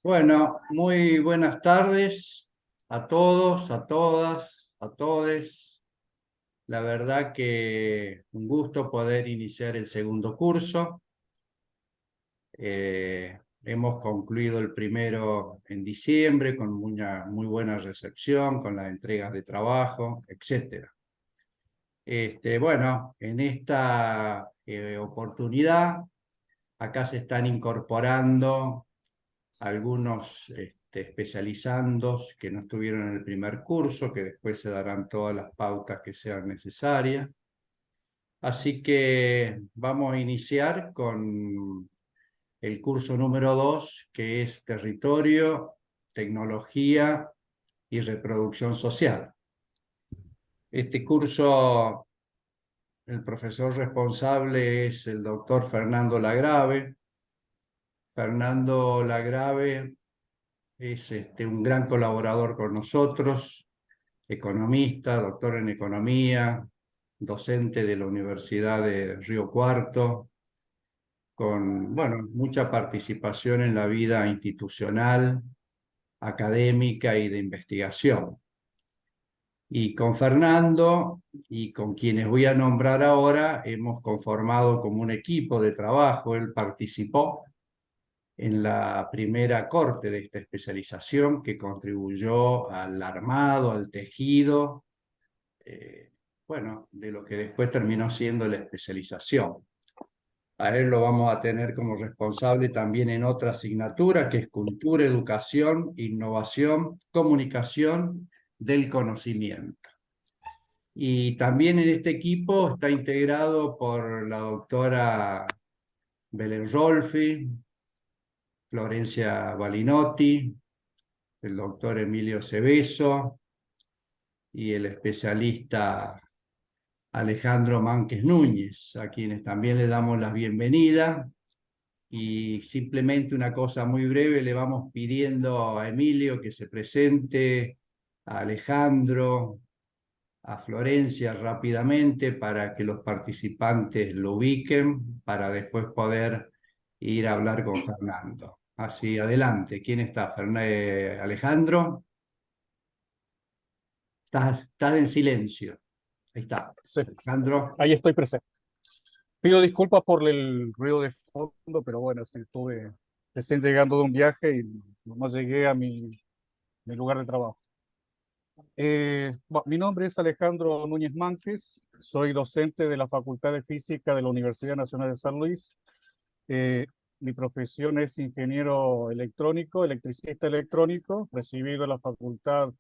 Bueno, muy buenas tardes a todos, a todas, a todes. La verdad que un gusto poder iniciar el segundo curso. Hemos concluido el primero en diciembre con una muy buena recepción, con las entregas de trabajo, etcétera. Bueno, en esta oportunidad, acá se están incorporando algunos especializandos que no estuvieron en el primer curso, que después se darán todas las pautas que sean necesarias. Así que vamos a iniciar con el curso número 2, que es Territorio, Tecnología y Reproducción Social. Este curso, el profesor responsable es el doctor Fernando Lagrave. Fernando Lagrave es un gran colaborador con nosotros, economista, doctor en economía, docente de la Universidad de Río Cuarto, con, bueno, mucha participación en la vida institucional, académica y de investigación. Y con Fernando y con quienes voy a nombrar ahora, hemos conformado como un equipo de trabajo. Él participó en la primera corte de esta especialización que contribuyó al armado, al tejido, bueno, de lo que después terminó siendo la especialización. A él lo vamos a tener como responsable también en otra asignatura, que es Cultura, Educación, Innovación, Comunicación del Conocimiento. Y también en este equipo está integrado por la doctora Belén Rolfi, Florencia Balinotti, el doctor Emilio Cebeso y el especialista Alejandro Mánquez Núñez, a quienes también le damos la bienvenida. Y simplemente una cosa muy breve, le vamos pidiendo a Emilio que se presente, a Alejandro, a Florencia rápidamente para que los participantes lo ubiquen, para después poder ir a hablar con Fernando. Así, adelante. ¿Quién está? Alejandro. Estás en silencio. Ahí está. Sí, Alejandro. ahí estoy presente. Pido disculpas por el ruido de fondo, pero bueno, sí, estuve recién llegando de un viaje y no llegué a mi lugar de trabajo. Mi nombre es Alejandro Núñez Mánquez, soy docente de la Facultad de Física de la Universidad Nacional de San Luis. Eh, Mi profesión es ingeniero electrónico, electricista electrónico, recibido en la facultad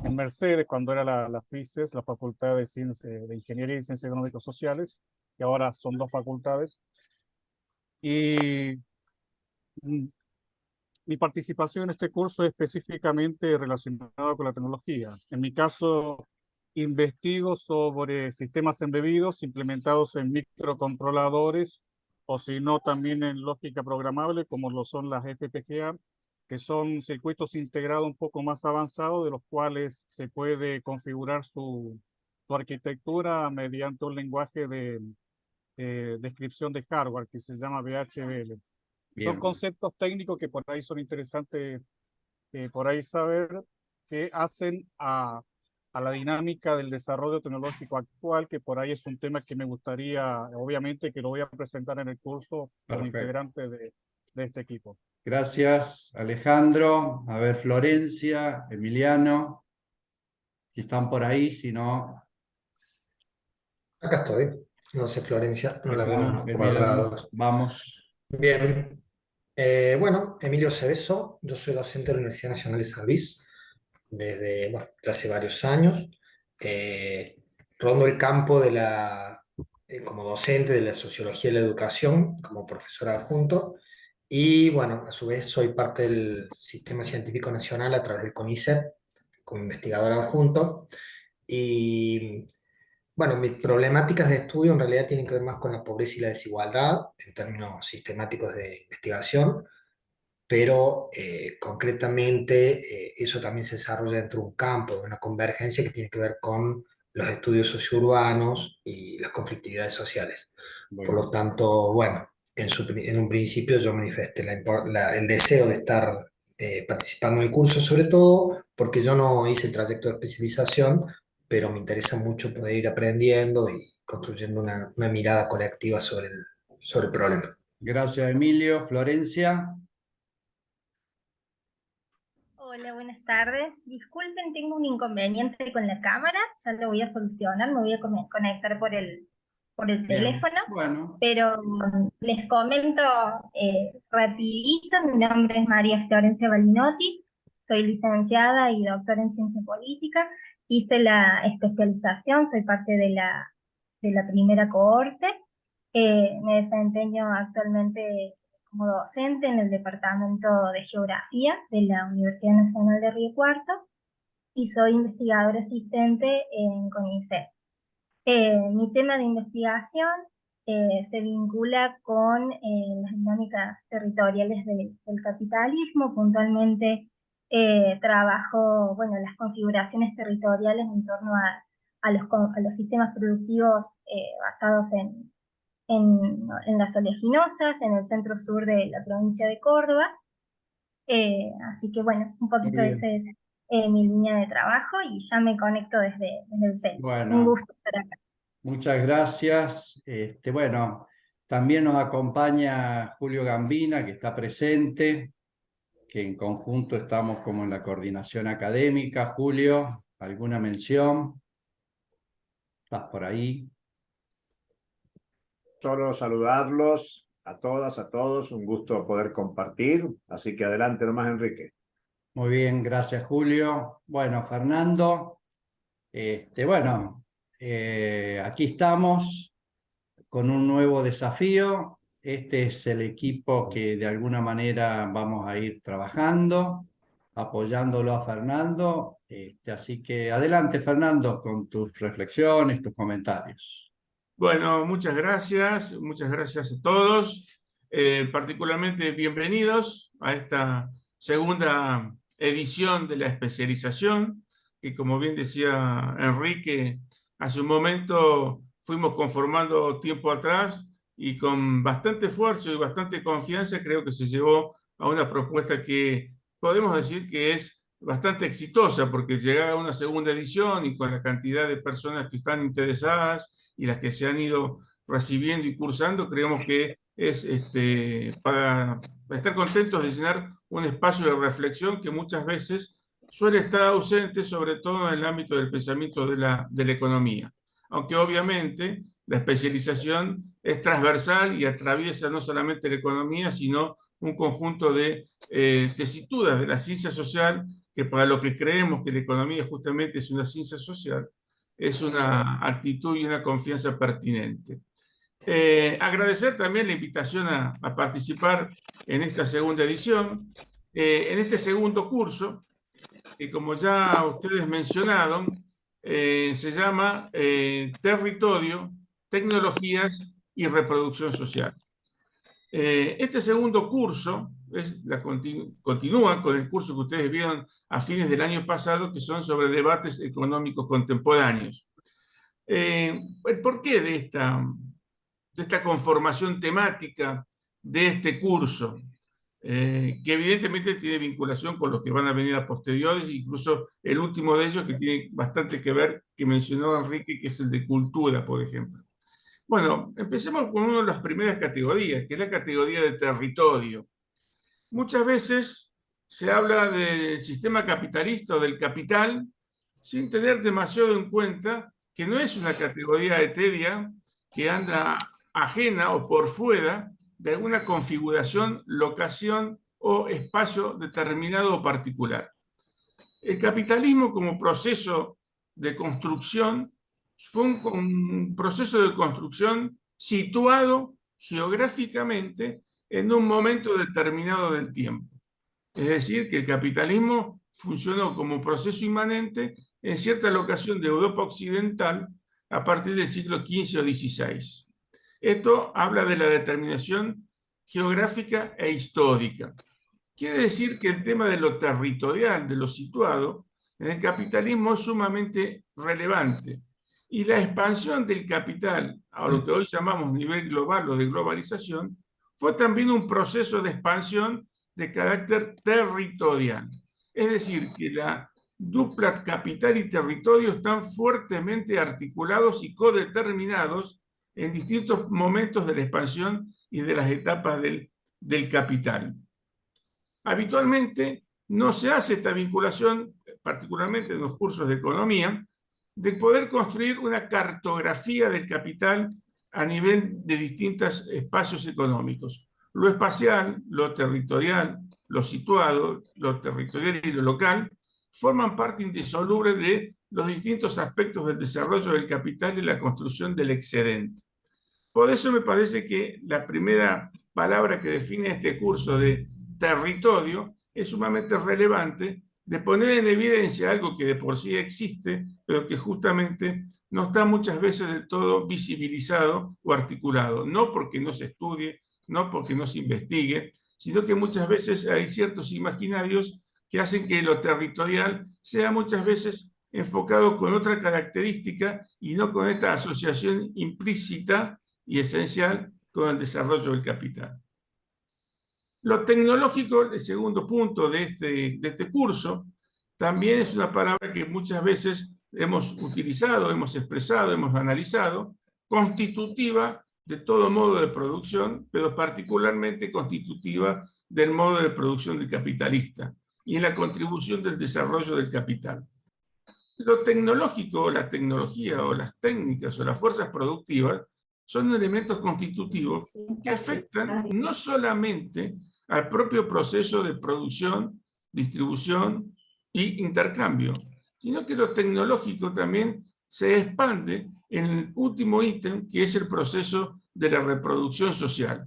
en Mercedes, cuando era la FICES, la Facultad de Ingeniería y Ciencias Económicas Sociales, que ahora son dos facultades. Y mm, mi participación en este curso es específicamente relacionada con la tecnología. En mi caso, investigo sobre sistemas embebidos implementados en microcontroladores, o si no, también en lógica programable, como lo son las FPGA, que son circuitos integrados un poco más avanzados, de los cuales se puede configurar su arquitectura mediante un lenguaje de descripción de hardware que se llama VHDL. Son Bien. conceptos técnicos que por ahí son interesantes, por ahí saber, que hacen a la dinámica del desarrollo tecnológico actual, que por ahí es un tema que me gustaría, obviamente, que lo voy a presentar en el curso como Perfecto. integrante de este equipo. Gracias, Alejandro. A ver, Florencia, Emiliano, si están por ahí, si no, Acá estoy. No sé, Florencia, no la veo en bueno, los Emiliano, cuadrados. vamos. Bien. Bueno, Emilio Cebeso, yo soy docente de la Universidad Nacional de San Luis desde hace varios años. Eh, Rondo el campo como docente de la sociología de la educación, como profesor adjunto. Y bueno, a su vez soy parte del Sistema Científico Nacional a través del CONICET, como investigador adjunto. Y bueno, mis problemáticas de estudio en realidad tienen que ver más con la pobreza y la desigualdad en términos sistemáticos de investigación, pero concretamente eso también se desarrolla dentro de un campo, de una convergencia que tiene que ver con los estudios sociourbanos y las conflictividades sociales. Por Bueno, lo tanto, bueno, en un principio yo manifesté el deseo de estar participando en el curso, sobre todo porque yo no hice el trayecto de especialización, pero me interesa mucho poder ir aprendiendo y construyendo una mirada colectiva sobre el problema. Gracias, Emilio. Florencia. Hola, buenas tardes. Disculpen, tengo un inconveniente con la cámara, ya lo voy a solucionar, me voy a conectar por el Bien, teléfono, bueno, pero les comento rapidito, mi nombre es María Florencia Balinotti, soy licenciada y doctora en ciencia política, hice la especialización, soy parte de la primera cohorte, me desempeño actualmente como docente en el Departamento de Geografía de la Universidad Nacional de Río Cuarto y soy investigadora asistente en CONICET. Mi tema de investigación se vincula con las dinámicas territoriales del capitalismo, puntualmente trabajo, bueno, las configuraciones territoriales en torno a los sistemas productivos basados en las oleaginosas, en el centro sur de la provincia de Córdoba. Así que bueno, un muy poquito bien. esa es mi línea de trabajo y ya me conecto desde el CEL. Un Bueno, gusto estar acá. muchas gracias. Bueno, también nos acompaña Julio Gambina, que está presente, que en conjunto estamos como en la coordinación académica. Julio, ¿alguna mención? ¿Estás por ahí? Solo saludarlos a todas, a todos, un gusto poder compartir, así que adelante nomás, Enrique. Muy bien, gracias, Julio. Bueno, Fernando, bueno, aquí estamos con un nuevo desafío. Este es el equipo que de alguna manera vamos a ir trabajando, apoyándolo a Fernando. Así que adelante, Fernando, con tus reflexiones, tus comentarios. Bueno, muchas gracias a todos. Particularmente bienvenidos a esta segunda edición de la especialización, que como bien decía Enrique, hace un momento fuimos conformando tiempo atrás y con bastante esfuerzo y bastante confianza creo que se llevó a una propuesta que podemos decir que es bastante exitosa, porque llegada a una segunda edición y con la cantidad de personas que están interesadas y las que se han ido recibiendo y cursando, creemos que es para estar contentos de llenar un espacio de reflexión que muchas veces suele estar ausente, sobre todo en el ámbito del pensamiento de la economía. Aunque obviamente la especialización es transversal y atraviesa no solamente la economía, sino un conjunto de tesituras de la ciencia social, que para lo que creemos que la economía justamente es una ciencia social, es una actitud y una confianza pertinente. Agradecer también la invitación a participar en esta segunda edición, en este segundo curso, que como ya ustedes mencionaron, se llama Territorio, Tecnologías y Reproducción Social. Este segundo curso continúa con el curso que ustedes vieron a fines del año pasado, que son sobre debates económicos contemporáneos. ¿El porqué de esta conformación temática de este curso? Que evidentemente tiene vinculación con los que van a venir a posteriores, incluso el último de ellos que tiene bastante que ver, que mencionó Enrique, que es el de cultura, por ejemplo. Bueno, empecemos con una de las primeras categorías, que es la categoría de territorio. Muchas veces se habla del sistema capitalista o del capital sin tener demasiado en cuenta que no es una categoría etérea que anda ajena o por fuera de alguna configuración, locación o espacio determinado o particular. El capitalismo como proceso de construcción fue un proceso de construcción situado geográficamente en un momento determinado del tiempo. Es decir, que el capitalismo funcionó como proceso inmanente en cierta locación de Europa Occidental a partir del siglo XV o XVI. Esto habla de la determinación geográfica e histórica. Quiere decir que el tema de lo territorial, de lo situado, en el capitalismo es sumamente relevante. Y la expansión del capital a lo que hoy llamamos nivel global o de globalización fue también un proceso de expansión de carácter territorial. Es decir, que la dupla capital y territorio están fuertemente articulados y codeterminados en distintos momentos de la expansión y de las etapas del capital. Habitualmente no se hace esta vinculación, particularmente en los cursos de economía, de poder construir una cartografía del capital a nivel de distintos espacios económicos. Lo espacial, lo territorial, lo situado, lo territorial y lo local forman parte indisoluble de los distintos aspectos del desarrollo del capital y la construcción del excedente. Por eso me parece que la primera palabra que define este curso de territorio es sumamente relevante, de poner en evidencia algo que de por sí existe, pero que justamente no está muchas veces del todo visibilizado o articulado, no porque no se estudie, no porque no se investigue, sino que muchas veces hay ciertos imaginarios que hacen que lo territorial sea muchas veces enfocado con otra característica y no con esta asociación implícita y esencial con el desarrollo del capital. Lo tecnológico, el segundo punto de este curso, también es una palabra que muchas veces hemos utilizado, hemos expresado, hemos analizado, constitutiva de todo modo de producción, pero particularmente constitutiva del modo de producción del capitalista y en la contribución del desarrollo del capital. Lo tecnológico, la tecnología o las técnicas o las fuerzas productivas son elementos constitutivos que afectan no solamente al propio proceso de producción, distribución e intercambio, sino que lo tecnológico también se expande en el último ítem, que es el proceso de la reproducción social.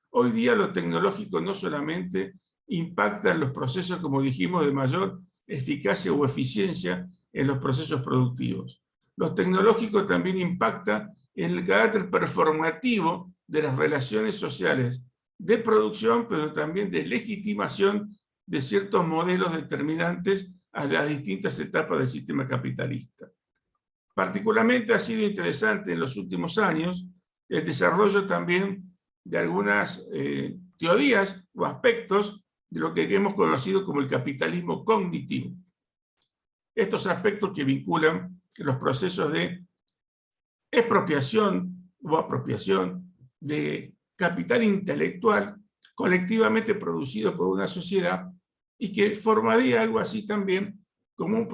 Hoy día lo tecnológico no solamente impacta en los procesos, como dijimos, de mayor eficacia o eficiencia en los procesos productivos. Lo tecnológico también impacta en el carácter performativo de las relaciones sociales de producción, pero también de legitimación de ciertos modelos determinantes a las distintas etapas del sistema capitalista. Particularmente ha sido interesante en los últimos años el desarrollo también de algunas teorías o aspectos de lo que hemos conocido como el capitalismo cognitivo. Estos aspectos que vinculan los procesos de expropiación o apropiación de capital intelectual colectivamente producido por una sociedad y que formaría algo así también como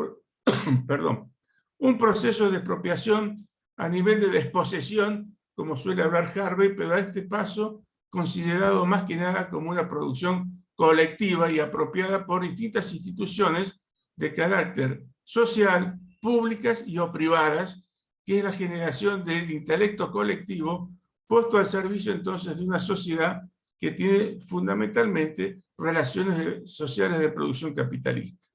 un proceso de expropiación a nivel de desposesión, como suele hablar Harvey, pero a este paso considerado más que nada como una producción colectiva y apropiada por distintas instituciones de carácter social, públicas y o privadas, que es la generación del intelecto colectivo puesto al servicio entonces de una sociedad que tiene fundamentalmente relaciones sociales de producción capitalista.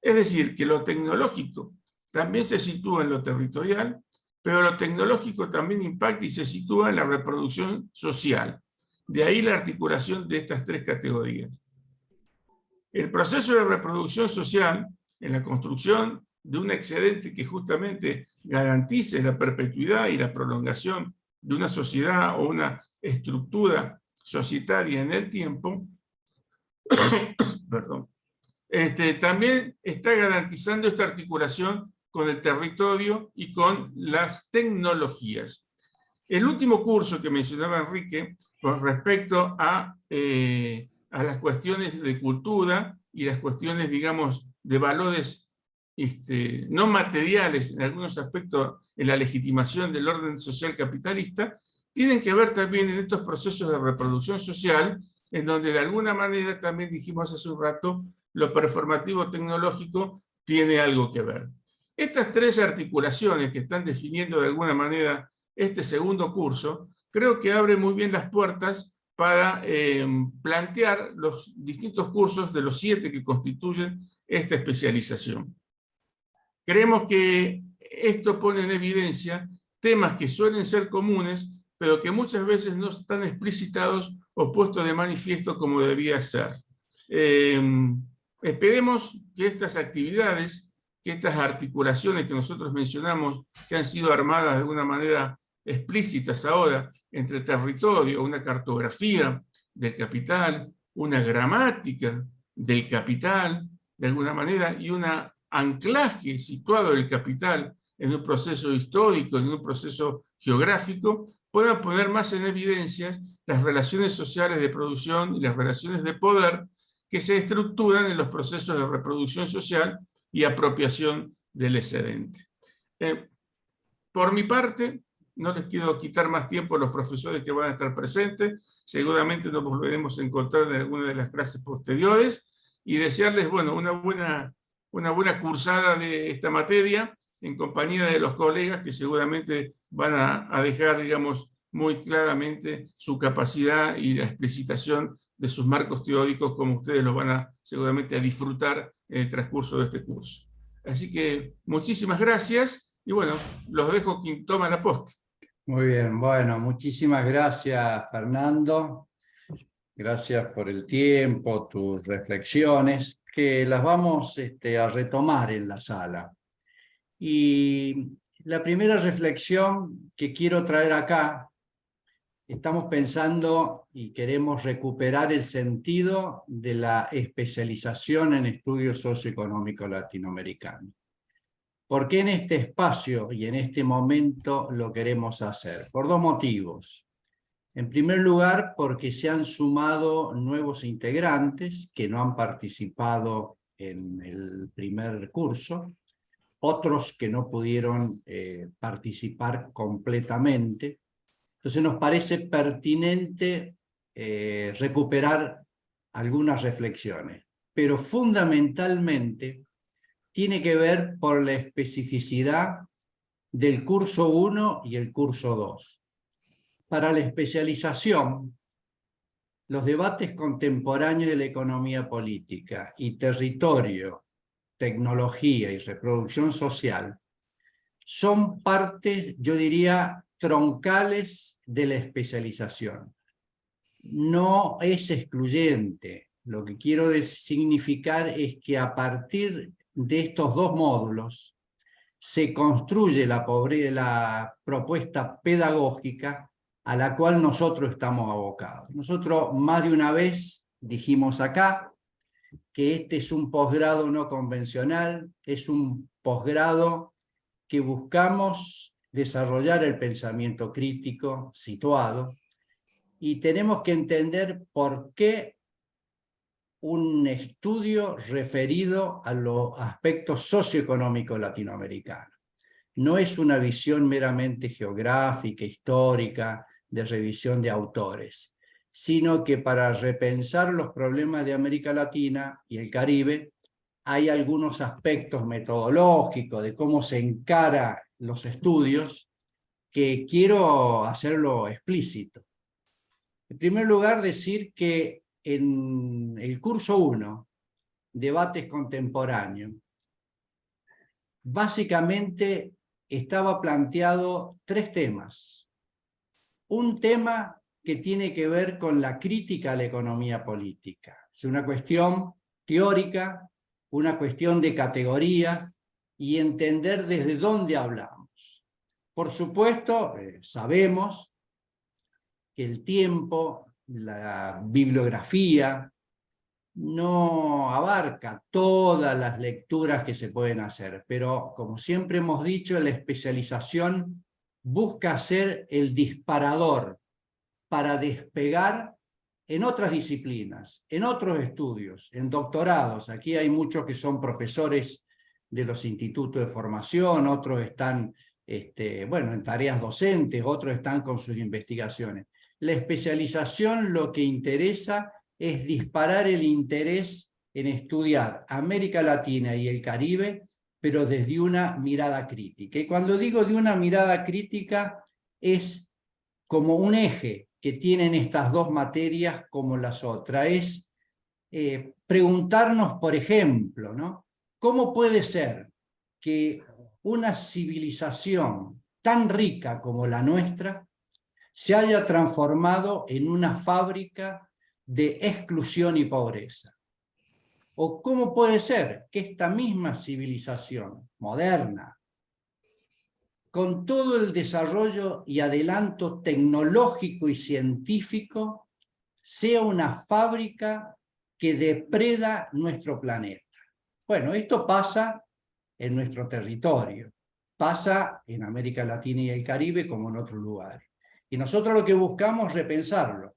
Es decir, que lo tecnológico también se sitúa en lo territorial, pero lo tecnológico también impacta y se sitúa en la reproducción social. De ahí la articulación de estas tres categorías. El proceso de reproducción social, en la construcción de un excedente que justamente garantice la perpetuidad y la prolongación de una sociedad o una estructura societaria en el tiempo, también está garantizando esta articulación con el territorio y con las tecnologías. El último curso que mencionaba Enrique con respecto a las cuestiones de cultura y las cuestiones, digamos, de valores no materiales en algunos aspectos en la legitimación del orden social capitalista, tienen que ver también en estos procesos de reproducción social, en donde de alguna manera también dijimos hace un rato, lo performativo tecnológico tiene algo que ver. Estas tres articulaciones que están definiendo de alguna manera este segundo curso, creo que abre muy bien las puertas para plantear los distintos cursos de los 7 que constituyen esta especialización. Creemos que esto pone en evidencia temas que suelen ser comunes, pero que muchas veces no están explicitados o puestos de manifiesto como debía ser. Esperemos que estas actividades, que estas articulaciones que nosotros mencionamos, que han sido armadas de alguna manera explícitas ahora entre territorio, una cartografía del capital, una gramática del capital, de alguna manera, y un anclaje situado del capital en un proceso histórico, en un proceso geográfico, puedan poner más en evidencia las relaciones sociales de producción y las relaciones de poder que se estructuran en los procesos de reproducción social y apropiación del excedente. Por mi parte, no les quiero quitar más tiempo a los profesores que van a estar presentes. Seguramente nos volveremos a encontrar en alguna de las clases posteriores y desearles, bueno, una buena cursada de esta materia en compañía de los colegas que seguramente van a dejar, digamos, muy claramente su capacidad y la explicitación de sus marcos teóricos como ustedes lo van seguramente a disfrutar en el transcurso de este curso. Así que muchísimas gracias y bueno, los dejo quien toma la posta. Muy bien, bueno, muchísimas gracias, Fernando. Gracias por el tiempo, tus reflexiones, que las vamos a retomar en la sala. Y la primera reflexión que quiero traer acá, estamos pensando y queremos recuperar el sentido de la especialización en estudios socioeconómicos latinoamericanos. ¿Por qué en este espacio y en este momento lo queremos hacer? Por dos motivos. En primer lugar, porque se han sumado nuevos integrantes que no han participado en el primer curso, otros que no pudieron participar completamente. Entonces nos parece pertinente recuperar algunas reflexiones, pero fundamentalmente tiene que ver por la especificidad del curso 1 y el curso 2. Para la especialización, los debates contemporáneos de la economía política y territorio, tecnología y reproducción social son partes, yo diría, troncales de la especialización. No es excluyente. Lo que quiero significar es que a partir de estos dos módulos se construye la propuesta pedagógica a la cual nosotros estamos abocados. Nosotros más de una vez dijimos acá que este es un posgrado no convencional, es un posgrado que buscamos desarrollar el pensamiento crítico situado y tenemos que entender por qué un estudio referido a los aspectos socioeconómicos latinoamericanos. No es una visión meramente geográfica, histórica, de revisión de autores, sino que para repensar los problemas de América Latina y el Caribe, hay algunos aspectos metodológicos de cómo se encara los estudios que quiero hacerlo explícito. En primer lugar, decir que en el curso 1, Debates Contemporáneos, básicamente estaba planteado 3 temas. Un tema que tiene que ver con la crítica a la economía política. Es una cuestión teórica, una cuestión de categorías y entender desde dónde hablamos. Por supuesto, sabemos que el tiempo, la bibliografía, no abarca todas las lecturas que se pueden hacer, pero como siempre hemos dicho, la especialización busca ser el disparador para despegar en otras disciplinas, en otros estudios, en doctorados. Aquí hay muchos que son profesores de los institutos de formación, otros están en tareas docentes, otros están con sus investigaciones. La especialización lo que interesa es disparar el interés en estudiar América Latina y el Caribe, pero desde una mirada crítica. Y cuando digo de una mirada crítica, es como un eje que tienen estas dos materias como las otras. Es preguntarnos, por ejemplo, ¿no? ¿Cómo puede ser que una civilización tan rica como la nuestra se haya transformado en una fábrica de exclusión y pobreza? ¿O cómo puede ser que esta misma civilización moderna, con todo el desarrollo y adelanto tecnológico y científico, sea una fábrica que depreda nuestro planeta. Bueno, esto pasa en nuestro territorio, pasa en América Latina y el Caribe como en otros lugares. Y nosotros lo que buscamos es repensarlo,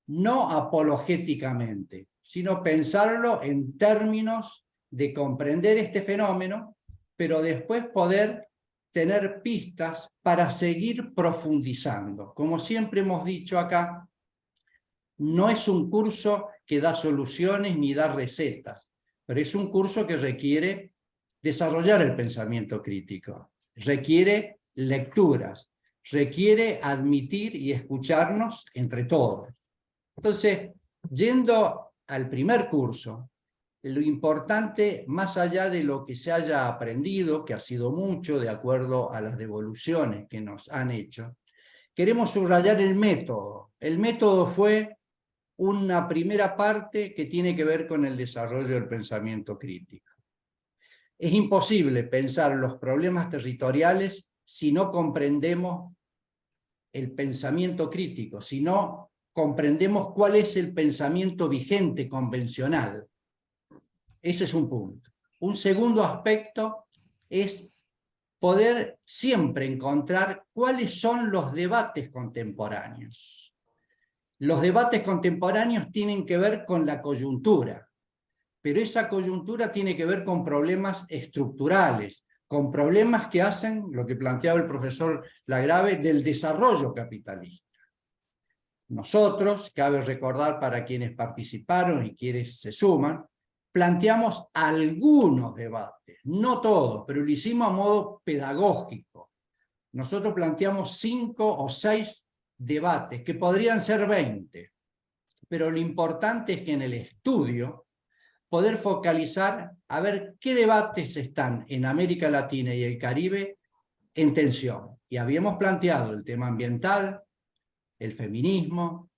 no apologéticamente, sino pensarlo en términos de comprender este fenómeno, pero después poder tener pistas para seguir profundizando. Como siempre hemos dicho acá, no es un curso que da soluciones ni da recetas, pero es un curso que requiere desarrollar el pensamiento crítico, requiere lecturas, requiere admitir y escucharnos entre todos. Entonces, yendo al primer curso, lo importante, más allá de lo que se haya aprendido, que ha sido mucho de acuerdo a las devoluciones que nos han hecho, queremos subrayar el método. El método fue una primera parte que tiene que ver con el desarrollo del pensamiento crítico. Es imposible pensar los problemas territoriales si no comprendemos el pensamiento crítico, si no comprendemos cuál es el pensamiento vigente convencional. Ese es un punto. Un segundo aspecto es poder siempre encontrar cuáles son los debates contemporáneos. Los debates contemporáneos tienen que ver con la coyuntura, pero esa coyuntura tiene que ver con problemas estructurales, con problemas que hacen, lo que planteaba el profesor Lagrave, del desarrollo capitalista. Nosotros, cabe recordar para quienes participaron y quienes se suman, planteamos algunos debates, no todos, pero lo hicimos a modo pedagógico. Nosotros planteamos 5 o 6 debates, que podrían ser 20, pero lo importante es que en el estudio poder focalizar a ver qué debates están en América Latina y el Caribe en tensión. Y habíamos planteado el tema ambiental, el feminismo,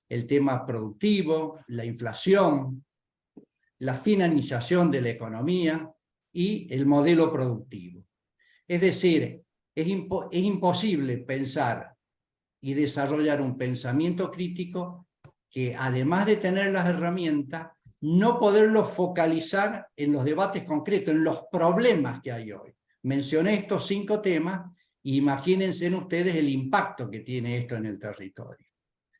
el tema productivo, la inflación, la finalización de la economía y el modelo productivo. Es decir, es imposible pensar y desarrollar un pensamiento crítico que, además de tener las herramientas, no poderlo focalizar en los debates concretos, en los problemas que hay hoy. Mencioné estos 5 temas y imagínense en ustedes el impacto que tiene esto en el territorio.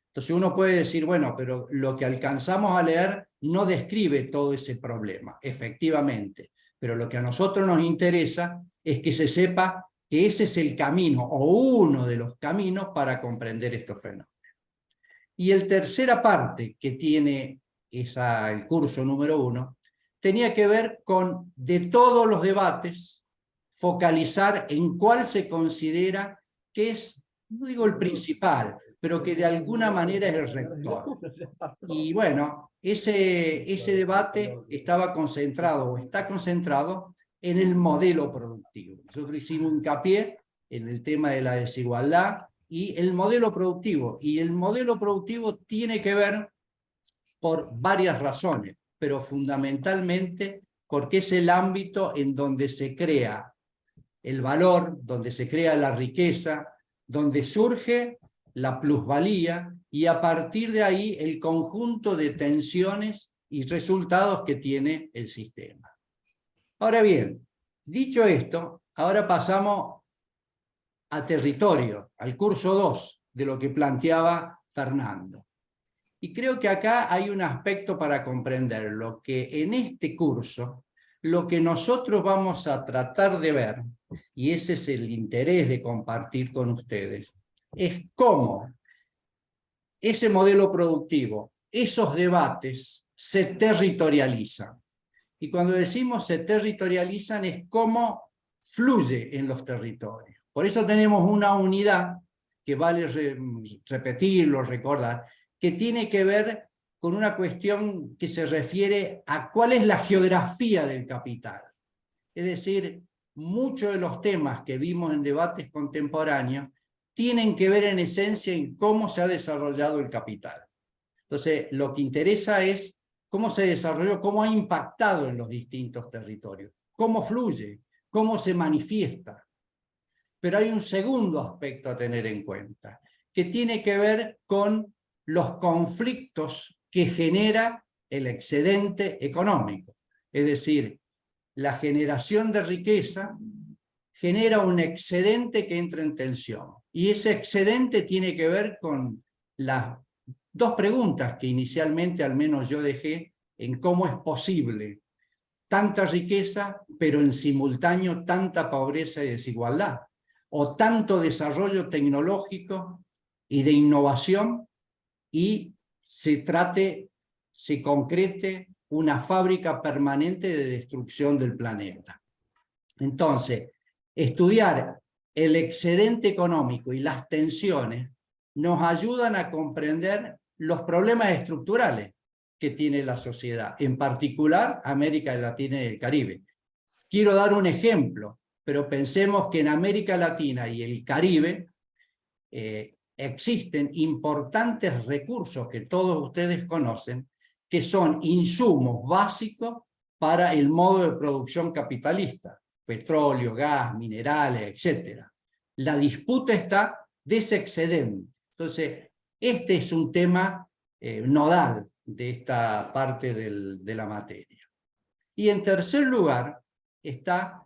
Entonces uno puede decir, bueno, pero lo que alcanzamos a leer no describe todo ese problema, efectivamente, pero lo que a nosotros nos interesa es que se sepa que ese es el camino, o uno de los caminos para comprender estos fenómenos. Y la tercera parte que tiene el curso número 1, tenía que ver con, de todos los debates, focalizar en cuál se considera que es, no digo el principal, pero que de alguna manera es el rector. Y bueno, ese debate estaba concentrado, o está concentrado, en el modelo productivo. Nosotros hicimos hincapié en el tema de la desigualdad y el modelo productivo. Y el modelo productivo tiene que ver por varias razones, pero fundamentalmente porque es el ámbito en donde se crea el valor, donde se crea la riqueza, donde surge la plusvalía y a partir de ahí el conjunto de tensiones y resultados que tiene el sistema. Ahora bien, dicho esto, ahora pasamos a territorio, al curso 2 de lo que planteaba Fernando. Y creo que acá hay un aspecto para comprenderlo, que en este curso lo que nosotros vamos a tratar de ver, y ese es el interés de compartir con ustedes, es cómo ese modelo productivo, esos debates se territorializan. Y cuando decimos se territorializan es cómo fluye en los territorios. Por eso tenemos una unidad que vale repetirlo, recordar, que tiene que ver con una cuestión que se refiere a cuál es la geografía del capital. Es decir, muchos de los temas que vimos en debates contemporáneos tienen que ver en esencia en cómo se ha desarrollado el capital. Entonces, lo que interesa es cómo se desarrolló, cómo ha impactado en los distintos territorios, cómo fluye, cómo se manifiesta. Pero hay un segundo aspecto a tener en cuenta, que tiene que ver con los conflictos que genera el excedente económico. Es decir, la generación de riqueza genera un excedente que entra en tensión. Y ese excedente tiene que ver con las dos preguntas que inicialmente al menos yo dejé en cómo es posible tanta riqueza, pero en simultáneo tanta pobreza y desigualdad, o tanto desarrollo tecnológico y de innovación, y se concrete una fábrica permanente de destrucción del planeta. Entonces, estudiar el excedente económico y las tensiones nos ayudan a comprender los problemas estructurales que tiene la sociedad, en particular América Latina y el Caribe. Quiero dar un ejemplo, pero pensemos que en América Latina y el Caribe existen importantes recursos que todos ustedes conocen, que son insumos básicos para el modo de producción capitalista, petróleo, gas, minerales, etc. La disputa está de ese excedente. Entonces, este es un tema nodal de esta parte de la materia. Y en tercer lugar está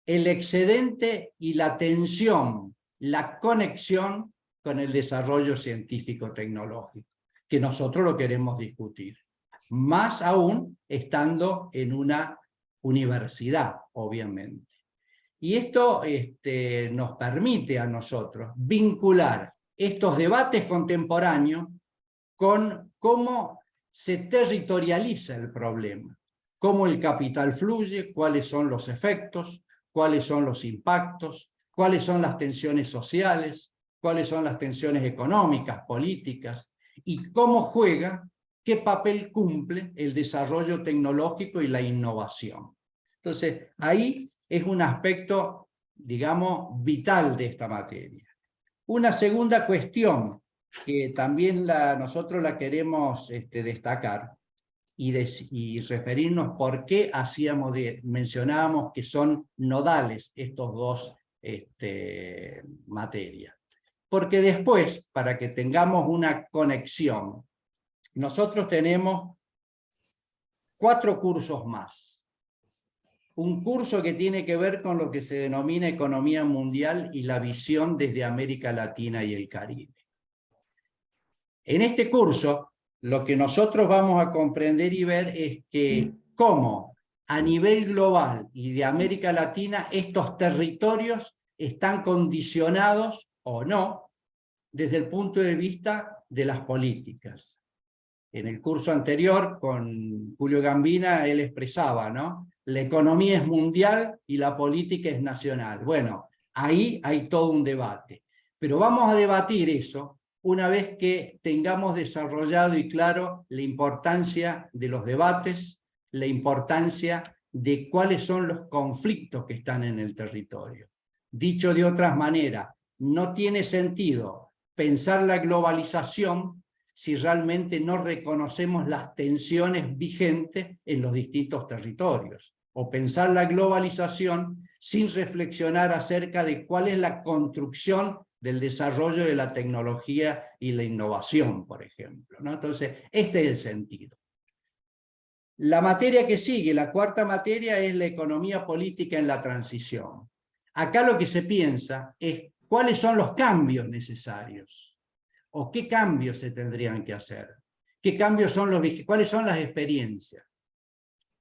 el excedente y la tensión, la conexión con el desarrollo científico-tecnológico, que nosotros lo queremos discutir. Más aún estando en una universidad, obviamente. Y esto nos permite a nosotros vincular estos debates contemporáneos con cómo se territorializa el problema, cómo el capital fluye, cuáles son los efectos, cuáles son los impactos, cuáles son las tensiones sociales, cuáles son las tensiones económicas, políticas, y cómo juega, qué papel cumple el desarrollo tecnológico y la innovación. Entonces, ahí es un aspecto, digamos, vital de esta materia. Una segunda cuestión que también nosotros la queremos destacar y referirnos por qué mencionábamos que son nodales estos dos materias. Porque después, para que tengamos una conexión, nosotros tenemos 4 cursos más. Un curso que tiene que ver con lo que se denomina economía mundial y la visión desde América Latina y el Caribe. En este curso, lo que nosotros vamos a comprender y ver es que cómo a nivel global y de América Latina estos territorios están condicionados o no desde el punto de vista de las políticas. En el curso anterior, con Julio Gambina, él expresaba, ¿no? La economía es mundial y la política es nacional. Bueno, ahí hay todo un debate. Pero vamos a debatir eso una vez que tengamos desarrollado y claro la importancia de los debates, la importancia de cuáles son los conflictos que están en el territorio. Dicho de otras maneras, no tiene sentido pensar la globalización si realmente no reconocemos las tensiones vigentes en los distintos territorios, o pensar la globalización sin reflexionar acerca de cuál es la construcción del desarrollo de la tecnología y la innovación, por ejemplo, ¿no? Entonces, este es el sentido. La materia que sigue, la cuarta materia, es la economía política en la transición. Acá lo que se piensa es cuáles son los cambios necesarios. ¿O qué cambios se tendrían que hacer? ¿Qué cambios son cuáles son las experiencias?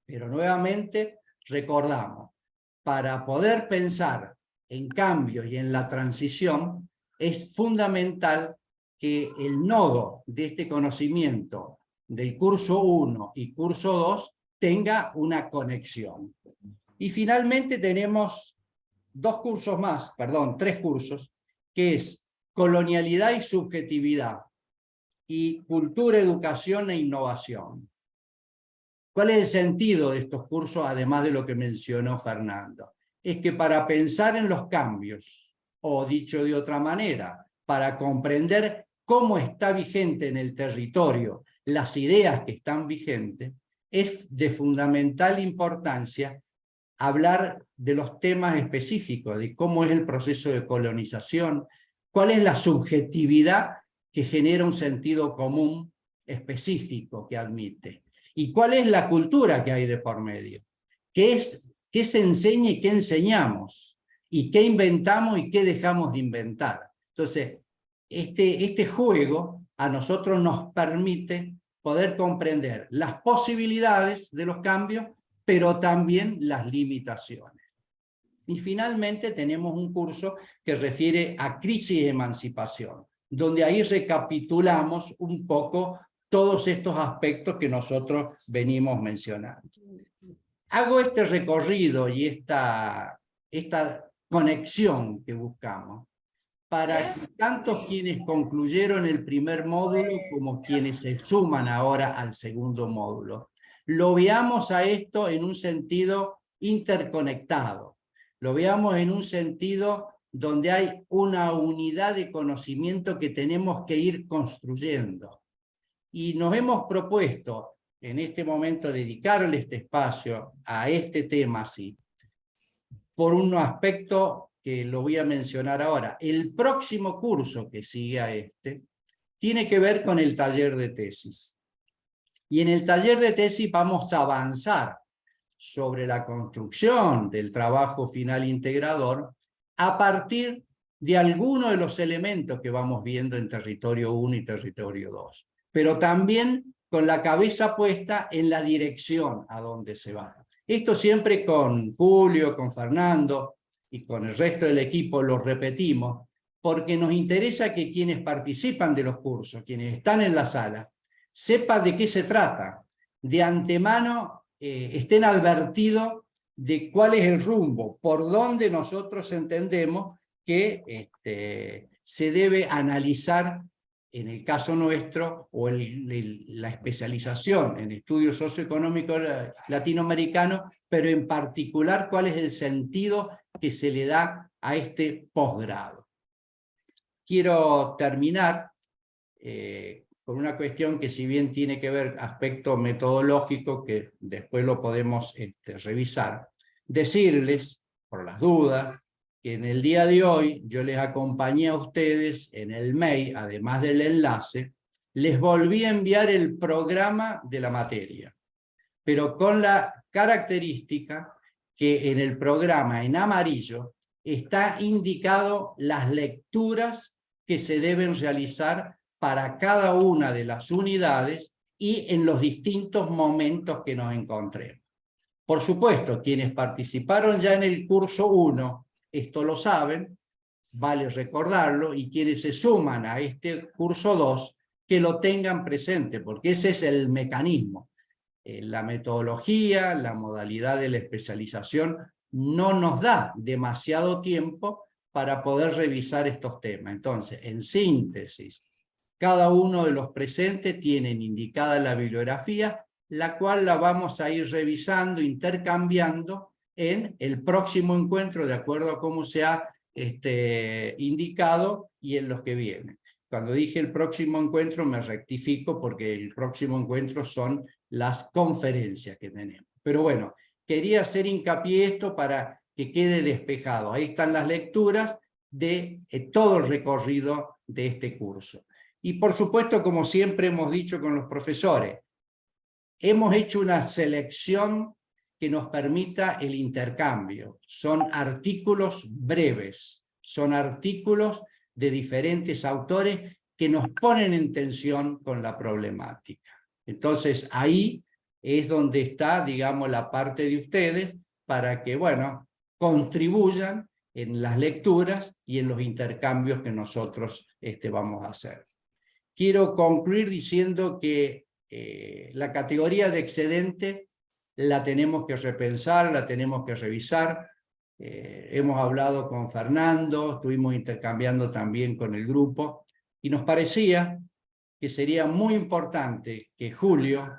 Pero nuevamente recordamos, para poder pensar en cambios y en la transición, es fundamental que el nodo de este conocimiento del curso 1 y curso 2 tenga una conexión. Y finalmente tenemos 3 cursos, que es colonialidad y subjetividad, y cultura, educación e innovación. ¿Cuál es el sentido de estos cursos, además de lo que mencionó Fernando? Es que para pensar en los cambios, o dicho de otra manera, para comprender cómo está vigente en el territorio las ideas que están vigentes, es de fundamental importancia hablar de los temas específicos, de cómo es el proceso de colonización, cuál es la subjetividad que genera un sentido común específico que admite. ¿Y cuál es la cultura que hay de por medio? ¿Qué se enseña y qué enseñamos? ¿Y qué inventamos y qué dejamos de inventar? Entonces, este juego a nosotros nos permite poder comprender las posibilidades de los cambios, pero también las limitaciones. Y finalmente tenemos un curso que refiere a crisis y emancipación, donde ahí recapitulamos un poco todos estos aspectos que nosotros venimos mencionando. Hago este recorrido y esta conexión que buscamos para que tanto quienes concluyeron el primer módulo como quienes se suman ahora al segundo módulo, lo veamos a esto en un sentido interconectado, lo veamos en un sentido donde hay una unidad de conocimiento que tenemos que ir construyendo. Y nos hemos propuesto en este momento dedicarle este espacio a este tema, sí, por un aspecto que lo voy a mencionar ahora. El próximo curso que sigue a este tiene que ver con el taller de tesis. Y en el taller de tesis vamos a avanzar sobre la construcción del trabajo final integrador a partir de algunos de los elementos que vamos viendo en territorio 1 y territorio 2. Pero también con la cabeza puesta en la dirección a donde se va. Esto siempre con Julio, con Fernando y con el resto del equipo lo repetimos, porque nos interesa que quienes participan de los cursos, quienes están en la sala, sepan de qué se trata. De antemano estén advertidos de cuál es el rumbo, por donde nosotros entendemos que se debe analizar, en el caso nuestro, o la especialización en estudios socioeconómicos latinoamericanos, pero en particular cuál es el sentido que se le da a este posgrado. Quiero terminar con una cuestión que, si bien tiene que ver aspecto metodológico, que después lo podemos revisar, decirles, por las dudas, que en el día de hoy yo les acompañé a ustedes en el mail, además del enlace, les volví a enviar el programa de la materia, pero con la característica que en el programa, en amarillo, está indicado las lecturas que se deben realizar para cada una de las unidades y en los distintos momentos que nos encontremos. Por supuesto, quienes participaron ya en el curso 1, esto lo saben, vale recordarlo, y quienes se suman a este curso 2, que lo tengan presente, porque ese es el mecanismo. La metodología, la modalidad de la especialización no nos da demasiado tiempo para poder revisar estos temas. Entonces, en síntesis, cada uno de los presentes tienen indicada la bibliografía, la cual la vamos a ir revisando, intercambiando en el próximo encuentro, de acuerdo a cómo se ha indicado, y en los que vienen. Cuando dije el próximo encuentro me rectifico, porque el próximo encuentro son las conferencias que tenemos. Pero bueno, quería hacer hincapié esto para que quede despejado. Ahí están las lecturas de todo el recorrido de este curso. Y por supuesto, como siempre hemos dicho con los profesores, hemos hecho una selección que nos permita el intercambio. Son artículos breves, son artículos de diferentes autores que nos ponen en tensión con la problemática. Entonces ahí es donde está, digamos, la parte de ustedes para que, bueno, contribuyan en las lecturas y en los intercambios que nosotros vamos a hacer. Quiero concluir diciendo que la categoría de excedente la tenemos que repensar, la tenemos que revisar. Hemos hablado con Fernando, estuvimos intercambiando también con el grupo, y nos parecía que sería muy importante que Julio,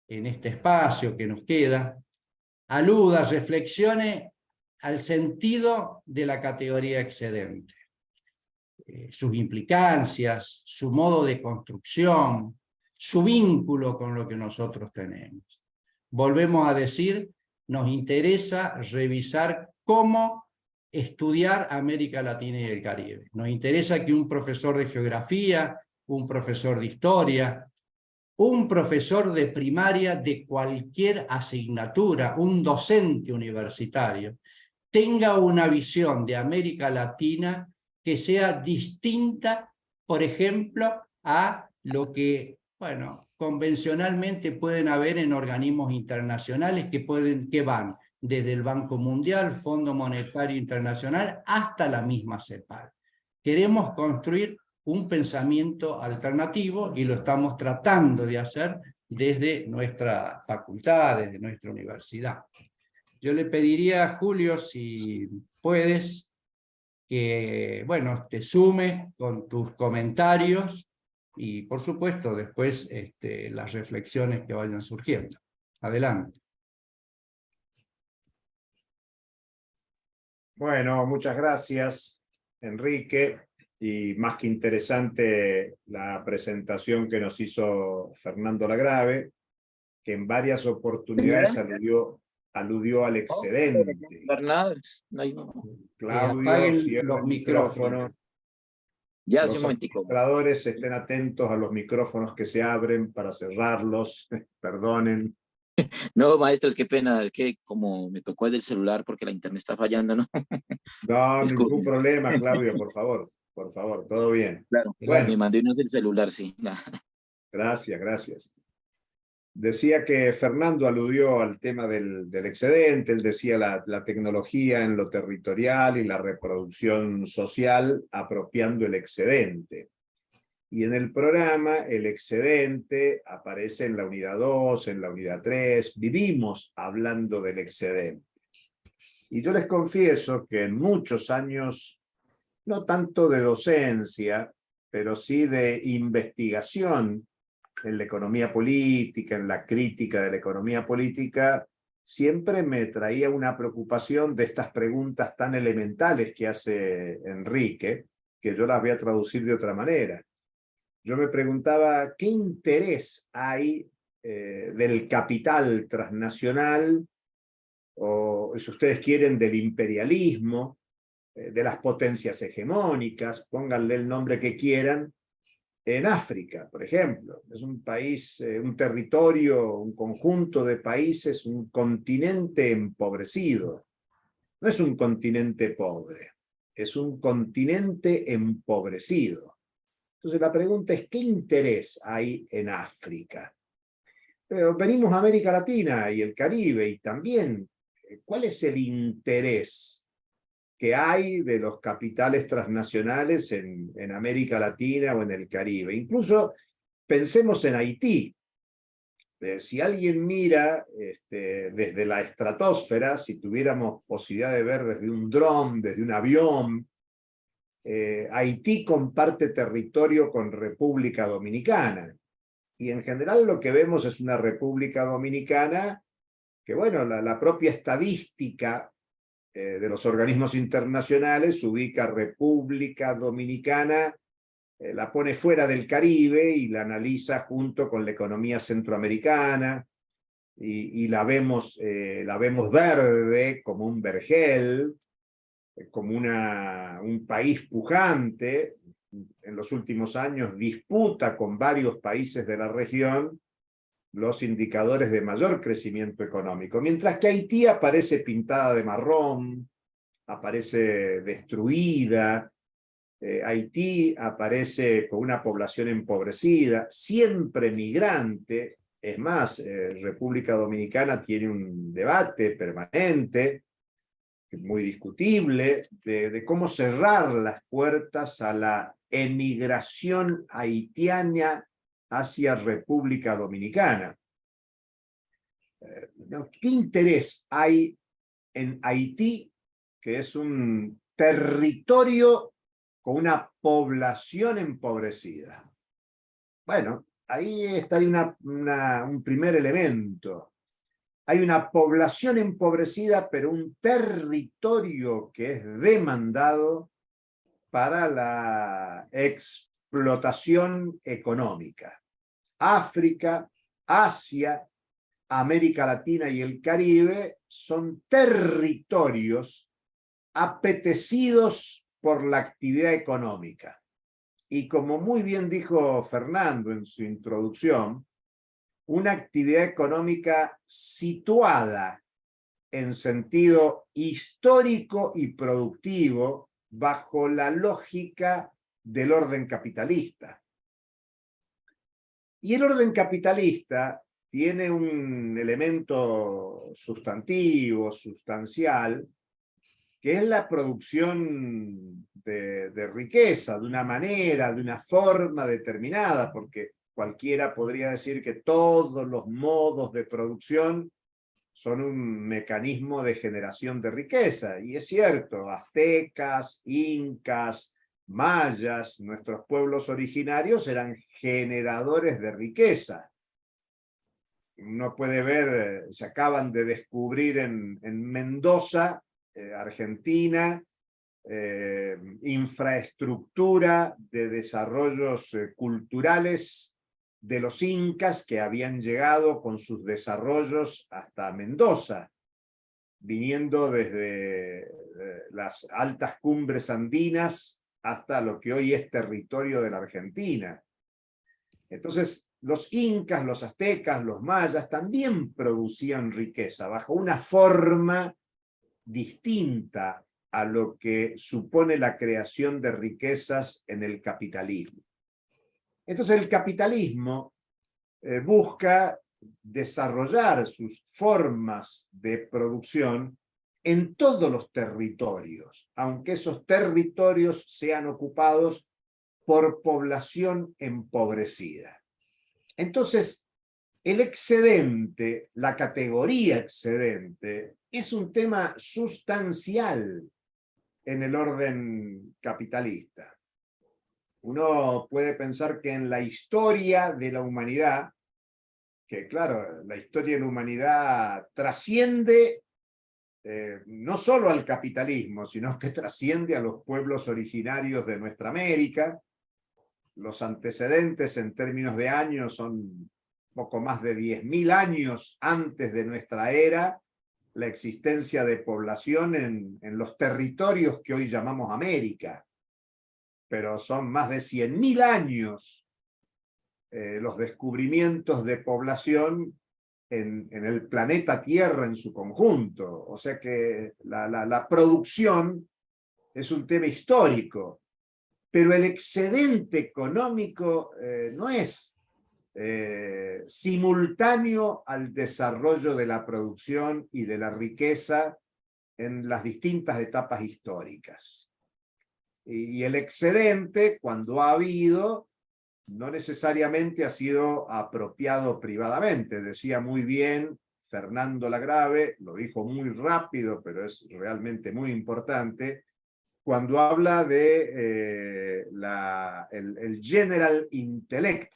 en este espacio que nos queda, aluda, reflexione al sentido de la categoría excedente, sus implicancias, su modo de construcción, su vínculo con lo que nosotros tenemos. Volvemos a decir, nos interesa revisar cómo estudiar América Latina y el Caribe. Nos interesa que un profesor de geografía, un profesor de historia, un profesor de primaria de cualquier asignatura, un docente universitario, tenga una visión de América Latina que sea distinta, por ejemplo, a lo que, bueno, convencionalmente pueden haber en organismos internacionales que van desde el Banco Mundial, Fondo Monetario Internacional, hasta la misma CEPAL. Queremos construir un pensamiento alternativo y lo estamos tratando de hacer desde nuestra facultad, desde nuestra universidad. Yo le pediría a Julio, si puedes, que, bueno, te sumes con tus comentarios y, por supuesto, después las reflexiones que vayan surgiendo. Adelante. Bueno, muchas gracias, Enrique. Y más que interesante la presentación que nos hizo Fernando Lagrave, que en varias oportunidades aludió al excedente. Claudio, Apaguen cierra los el micrófonos. micrófono. Ya, Los hace un momentico. administradores estén atentos a los micrófonos que se abren para cerrarlos. Perdonen. No, maestros, qué pena, es que como me tocó el del celular porque la internet está fallando, ¿no? No, ningún Disculpen. problema, Claudio, por favor, todo bien. Claro, Bueno, me mandé unos del celular, sí. gracias. Decía que Fernando aludió al tema del excedente, él decía la tecnología en lo territorial y la reproducción social apropiando el excedente. Y en el programa el excedente aparece en la unidad 2, en la unidad 3, vivimos hablando del excedente. Y yo les confieso que en muchos años, no tanto de docencia, pero sí de investigación en la economía política, en la crítica de la economía política, siempre me traía una preocupación de estas preguntas tan elementales que hace Enrique, que yo las voy a traducir de otra manera. Yo me preguntaba, ¿qué interés hay del capital transnacional, o si ustedes quieren, del imperialismo, de las potencias hegemónicas, pónganle el nombre que quieran, en África, por ejemplo? Es un país, un territorio, un conjunto de países, un continente empobrecido. No es un continente pobre, es un continente empobrecido. Entonces la pregunta es, ¿qué interés hay en África? Pero venimos a América Latina y el Caribe y también, ¿cuál es el interés que hay de los capitales transnacionales en América Latina o en el Caribe? Incluso pensemos en Haití. Si alguien mira desde la estratosfera, si tuviéramos posibilidad de ver desde un dron, desde un avión, Haití comparte territorio con República Dominicana. Y en general lo que vemos es una República Dominicana que, bueno, la propia estadística de los organismos internacionales ubica República Dominicana, la pone fuera del Caribe y la analiza junto con la economía centroamericana, y la vemos verde como un vergel, como un país pujante. En los últimos años disputa con varios países de la región los indicadores de mayor crecimiento económico, mientras que Haití aparece pintada de marrón, aparece destruida. Haití aparece con una población empobrecida, siempre migrante. Es más, República Dominicana tiene un debate permanente, muy discutible, de cómo cerrar las puertas a la emigración haitiana hacia República Dominicana. ¿Qué interés hay en Haití, que es un territorio con una población empobrecida? Bueno, ahí está un primer elemento. Hay una población empobrecida, pero un territorio que es demandado para la explotación económica. África, Asia, América Latina y el Caribe son territorios apetecidos por la actividad económica. y como muy bien dijo Fernando en su introducción, una actividad económica situada en sentido histórico y productivo bajo la lógica del orden capitalista. Y el orden capitalista tiene un elemento sustantivo, sustancial, que es la producción de riqueza, de una manera, de una forma determinada, porque cualquiera podría decir que todos los modos de producción son un mecanismo de generación de riqueza. Y es cierto, aztecas, incas, mayas, nuestros pueblos originarios eran generadores de riqueza. Uno puede ver, se acaban de descubrir en Mendoza, Argentina, infraestructura de desarrollos culturales de los incas que habían llegado con sus desarrollos hasta Mendoza, viniendo desde las altas cumbres andinas hasta lo que hoy es territorio de la Argentina. Entonces, los incas, los aztecas, los mayas también producían riqueza bajo una forma distinta a lo que supone la creación de riquezas en el capitalismo. Entonces el capitalismo busca desarrollar sus formas de producción en todos los territorios, aunque esos territorios sean ocupados por población empobrecida. Entonces, el excedente, la categoría excedente, es un tema sustancial en el orden capitalista. Uno puede pensar que en la historia de la humanidad, que claro, la historia de la humanidad trasciende no solo al capitalismo, sino que trasciende a los pueblos originarios de nuestra América. Los antecedentes en términos de años son poco más de 10.000 años antes de nuestra era, la existencia de población en los territorios que hoy llamamos América. Pero son más de 100.000 años los descubrimientos de población en el planeta Tierra en su conjunto. O sea que la producción es un tema histórico, pero el excedente económico no es simultáneo al desarrollo de la producción y de la riqueza en las distintas etapas históricas. Y el excedente, cuando ha habido, no necesariamente ha sido apropiado privadamente. Decía muy bien Fernando Lagrave, lo dijo muy rápido, pero es realmente muy importante, cuando habla de el general intellect.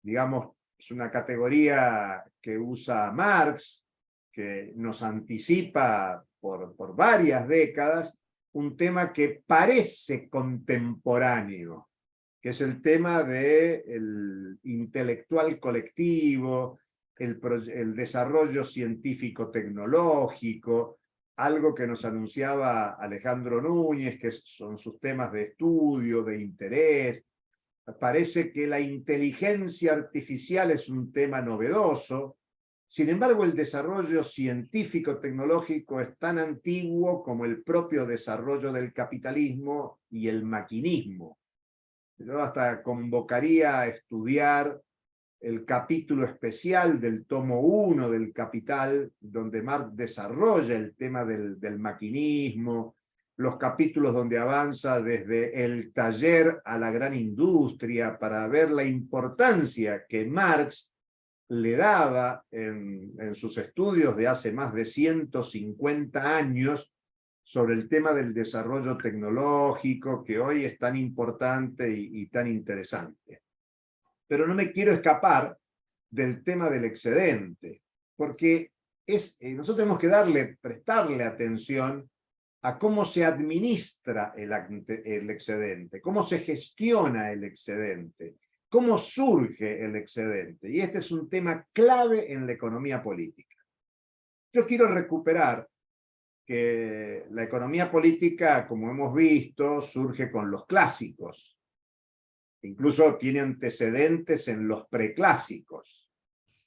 Digamos, es una categoría que usa Marx, que nos anticipa por varias décadas, un tema que parece contemporáneo, que es el tema del intelectual colectivo, el desarrollo científico-tecnológico, algo que nos anunciaba Alejandro Núñez, que son sus temas de estudio, de interés. Parece que la inteligencia artificial es un tema novedoso. Sin embargo, el desarrollo científico-tecnológico es tan antiguo como el propio desarrollo del capitalismo y el maquinismo. Yo hasta convocaría a estudiar el capítulo especial del tomo 1 del Capital, donde Marx desarrolla el tema del maquinismo, los capítulos donde avanza desde el taller a la gran industria, para ver la importancia que Marx le daba en sus estudios de hace más de 150 años sobre el tema del desarrollo tecnológico, que hoy es tan importante y tan interesante. Pero no me quiero escapar del tema del excedente, porque nosotros tenemos que prestarle atención a cómo se administra el excedente, cómo se gestiona el excedente, cómo surge el excedente. Y este es un tema clave en la economía política. Yo quiero recuperar que la economía política, como hemos visto, surge con los clásicos, Incluso tiene antecedentes en los preclásicos.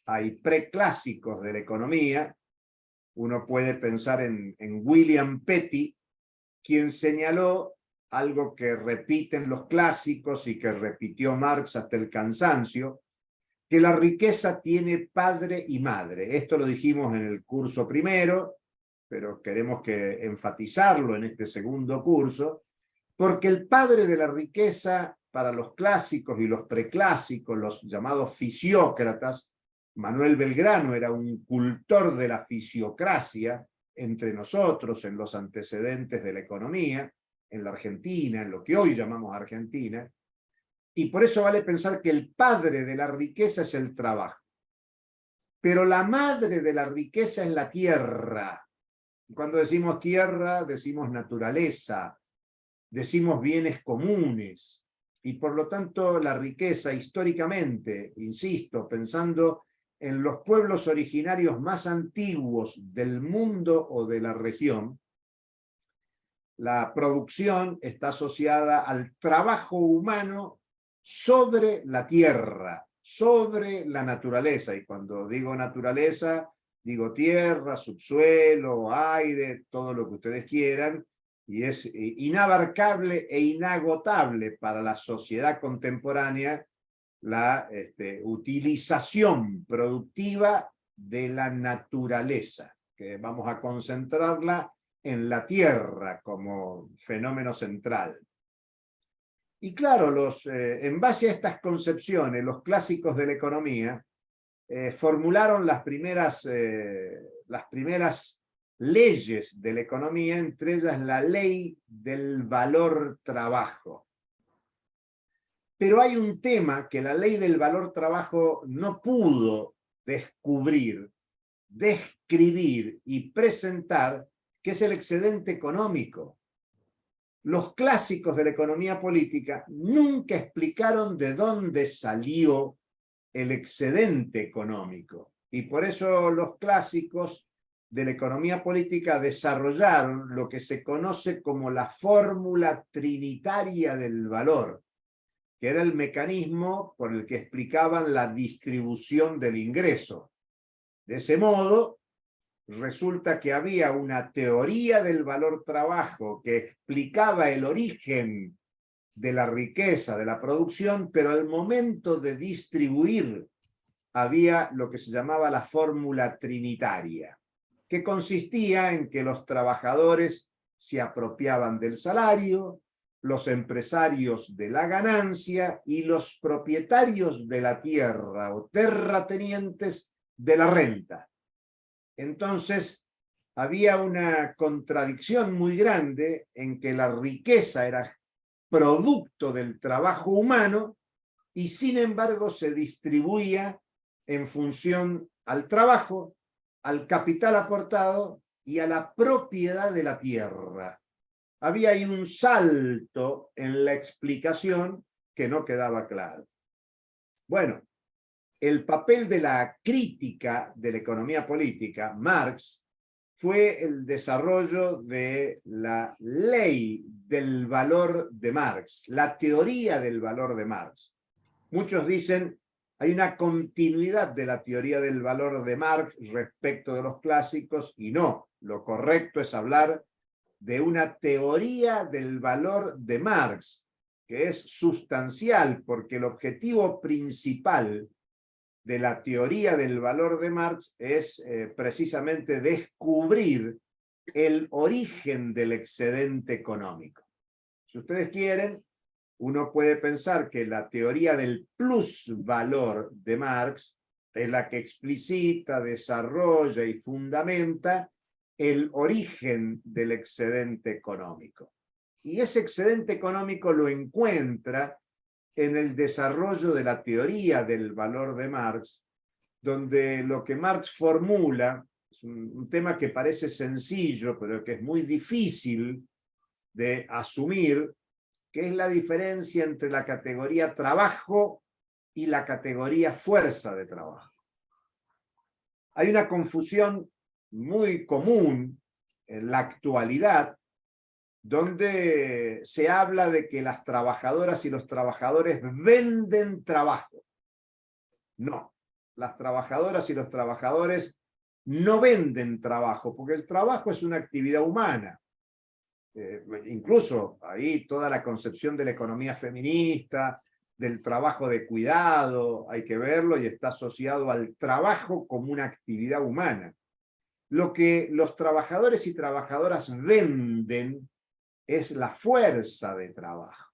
Hay preclásicos de la economía. Uno puede pensar en William Petty, quien señaló algo que repiten los clásicos y que repitió Marx hasta el cansancio, que la riqueza tiene padre y madre. Esto lo dijimos en el curso primero, pero queremos enfatizarlo en este segundo curso, porque el padre de la riqueza para los clásicos y los preclásicos, los llamados fisiócratas, Manuel Belgrano era un cultor de la fisiocracia entre nosotros en los antecedentes de la economía, en la Argentina, en lo que hoy llamamos Argentina, y por eso vale pensar que el padre de la riqueza es el trabajo. Pero la madre de la riqueza es la tierra. Cuando decimos tierra, decimos naturaleza, decimos bienes comunes, y por lo tanto la riqueza históricamente, insisto, pensando en los pueblos originarios más antiguos del mundo o de la región, la producción está asociada al trabajo humano sobre la tierra, sobre la naturaleza. Y cuando digo naturaleza, digo tierra, subsuelo, aire, todo lo que ustedes quieran, y es inabarcable e inagotable para la sociedad contemporánea la utilización productiva de la naturaleza, que vamos a concentrarla en la tierra como fenómeno central. Y claro, en base a estas concepciones, los clásicos de la economía formularon las primeras leyes de la economía, entre ellas la ley del valor trabajo. Pero hay un tema que la ley del valor trabajo no pudo descubrir, describir y presentar, que es el excedente económico. Los clásicos de la economía política nunca explicaron de dónde salió el excedente económico. Y por eso los clásicos de la economía política desarrollaron lo que se conoce como la fórmula trinitaria del valor, que era el mecanismo por el que explicaban la distribución del ingreso. De ese modo, resulta que había una teoría del valor trabajo que explicaba el origen de la riqueza, de la producción, pero al momento de distribuir había lo que se llamaba la fórmula trinitaria, que consistía en que los trabajadores se apropiaban del salario, los empresarios de la ganancia y los propietarios de la tierra o terratenientes de la renta. Entonces, había una contradicción muy grande en que la riqueza era producto del trabajo humano y sin embargo se distribuía en función al trabajo, al capital aportado y a la propiedad de la tierra. Había ahí un salto en la explicación que no quedaba claro. Bueno, el papel de la crítica de la economía política, Marx, fue el desarrollo de la ley del valor de Marx, la teoría del valor de Marx. Muchos dicen hay una continuidad de la teoría del valor de Marx respecto de los clásicos y no, lo correcto es hablar de una teoría del valor de Marx, que es sustancial porque el objetivo principal de la teoría del valor de Marx es precisamente descubrir el origen del excedente económico. Si ustedes quieren, uno puede pensar que la teoría del plusvalor de Marx es la que explicita, desarrolla y fundamenta el origen del excedente económico. Y ese excedente económico lo encuentra en el desarrollo de la teoría del valor de Marx, donde lo que Marx formula es un tema que parece sencillo, pero que es muy difícil de asumir, que es la diferencia entre la categoría trabajo y la categoría fuerza de trabajo. Hay una confusión muy común en la actualidad donde se habla de que las trabajadoras y los trabajadores venden trabajo. No, las trabajadoras y los trabajadores no venden trabajo, porque el trabajo es una actividad humana. Incluso ahí toda la concepción de la economía feminista, del trabajo de cuidado, hay que verlo, y está asociado al trabajo como una actividad humana. Lo que los trabajadores y trabajadoras venden es la fuerza de trabajo.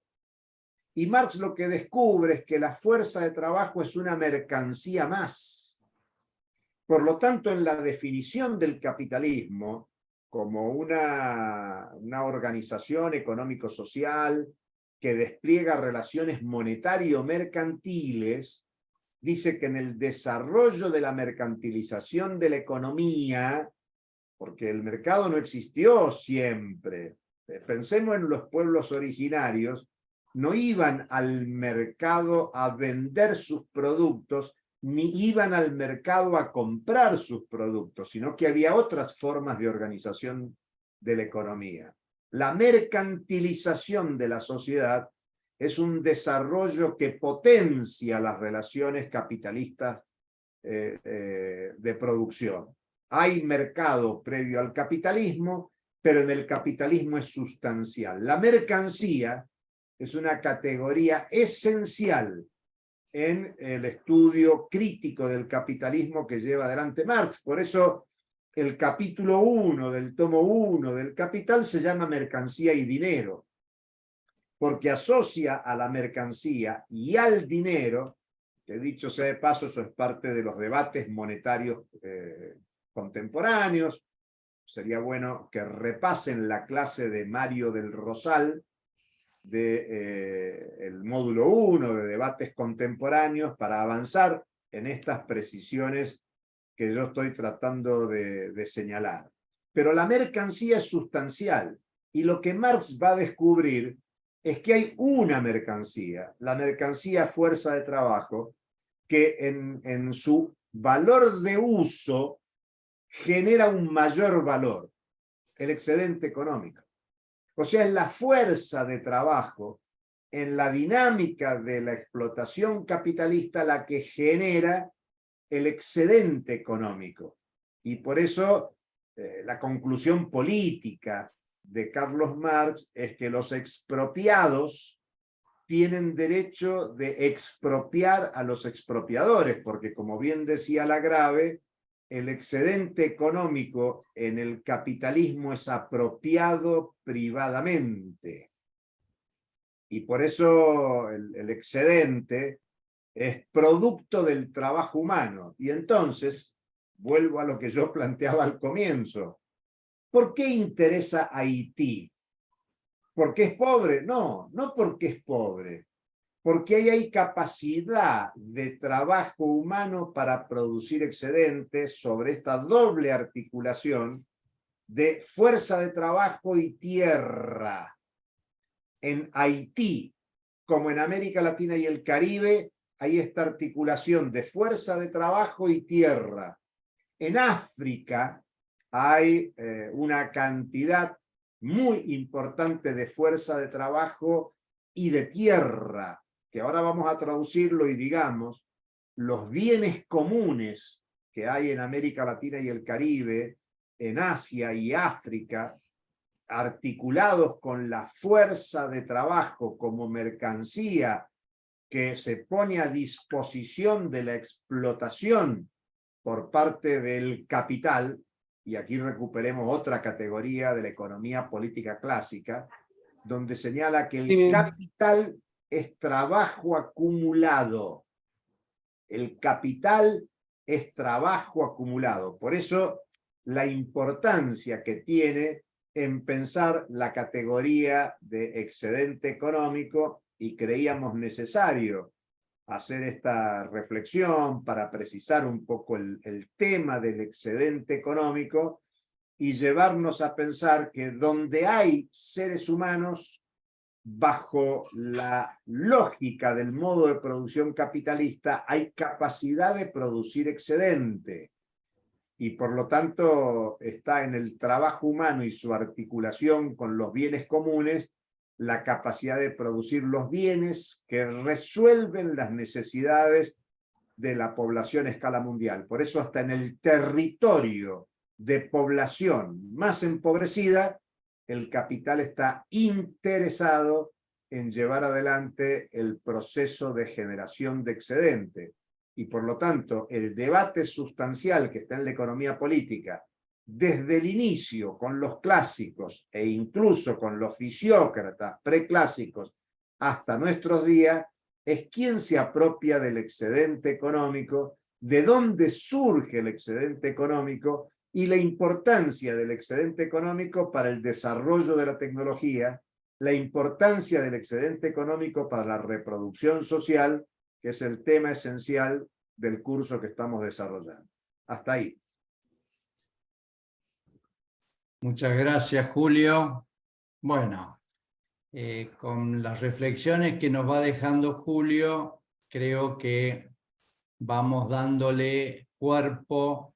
Y Marx lo que descubre es que la fuerza de trabajo es una mercancía más. Por lo tanto, en la definición del capitalismo como una organización económico-social que despliega relaciones monetario-mercantiles, dice que en el desarrollo de la mercantilización de la economía, porque el mercado no existió siempre, pensemos en los pueblos originarios, no iban al mercado a vender sus productos, ni iban al mercado a comprar sus productos, sino que había otras formas de organización de la economía. La mercantilización de la sociedad es un desarrollo que potencia las relaciones capitalistas de producción. Hay mercado previo al capitalismo, pero en el capitalismo es sustancial. La mercancía es una categoría esencial en el estudio crítico del capitalismo que lleva adelante Marx. Por eso el capítulo 1 del tomo 1 del Capital se llama Mercancía y Dinero, porque asocia a la mercancía y al dinero, que dicho sea de paso, eso es parte de los debates monetarios contemporáneos. Sería bueno que repasen la clase de Mario del Rosal, el módulo 1 de debates contemporáneos, para avanzar en estas precisiones que yo estoy tratando de señalar. Pero la mercancía es sustancial, y lo que Marx va a descubrir es que hay una mercancía, la mercancía fuerza de trabajo, que en su valor de uso genera un mayor valor, el excedente económico. O sea, es la fuerza de trabajo en la dinámica de la explotación capitalista la que genera el excedente económico. Y por eso la conclusión política de Carlos Marx es que los expropiados tienen derecho de expropiar a los expropiadores, porque como bien decía Lagrave, el excedente económico en el capitalismo es apropiado privadamente. Y por eso el excedente es producto del trabajo humano. Y entonces, vuelvo a lo que yo planteaba al comienzo. ¿Por qué interesa Haití? ¿Porque es pobre? No, no porque es pobre. Porque ahí hay capacidad de trabajo humano para producir excedentes sobre esta doble articulación de fuerza de trabajo y tierra. En Haití, como en América Latina y el Caribe, hay esta articulación de fuerza de trabajo y tierra. En África hay una cantidad muy importante de fuerza de trabajo y de tierra, que ahora vamos a traducirlo y digamos, los bienes comunes que hay en América Latina y el Caribe, en Asia y África, articulados con la fuerza de trabajo como mercancía que se pone a disposición de la explotación por parte del capital, y aquí recuperemos otra categoría de la economía política clásica, donde señala que el capital es trabajo acumulado. El capital es trabajo acumulado. Por eso la importancia que tiene en pensar la categoría de excedente económico, y creíamos necesario hacer esta reflexión para precisar un poco el tema del excedente económico y llevarnos a pensar que donde hay seres humanos, bajo la lógica del modo de producción capitalista, hay capacidad de producir excedente. y por lo tanto está en el trabajo humano y su articulación con los bienes comunes la capacidad de producir los bienes que resuelven las necesidades de la población a escala mundial. Por eso hasta en el territorio de población más empobrecida, el capital está interesado en llevar adelante el proceso de generación de excedente. Y por lo tanto, el debate sustancial que está en la economía política, desde el inicio con los clásicos e incluso con los fisiócratas preclásicos hasta nuestros días, es quién se apropia del excedente económico, de dónde surge el excedente económico y la importancia del excedente económico para el desarrollo de la tecnología, la importancia del excedente económico para la reproducción social, que es el tema esencial del curso que estamos desarrollando. Hasta ahí. Muchas gracias, Julio. Bueno, con las reflexiones que nos va dejando Julio, creo que vamos dándole cuerpo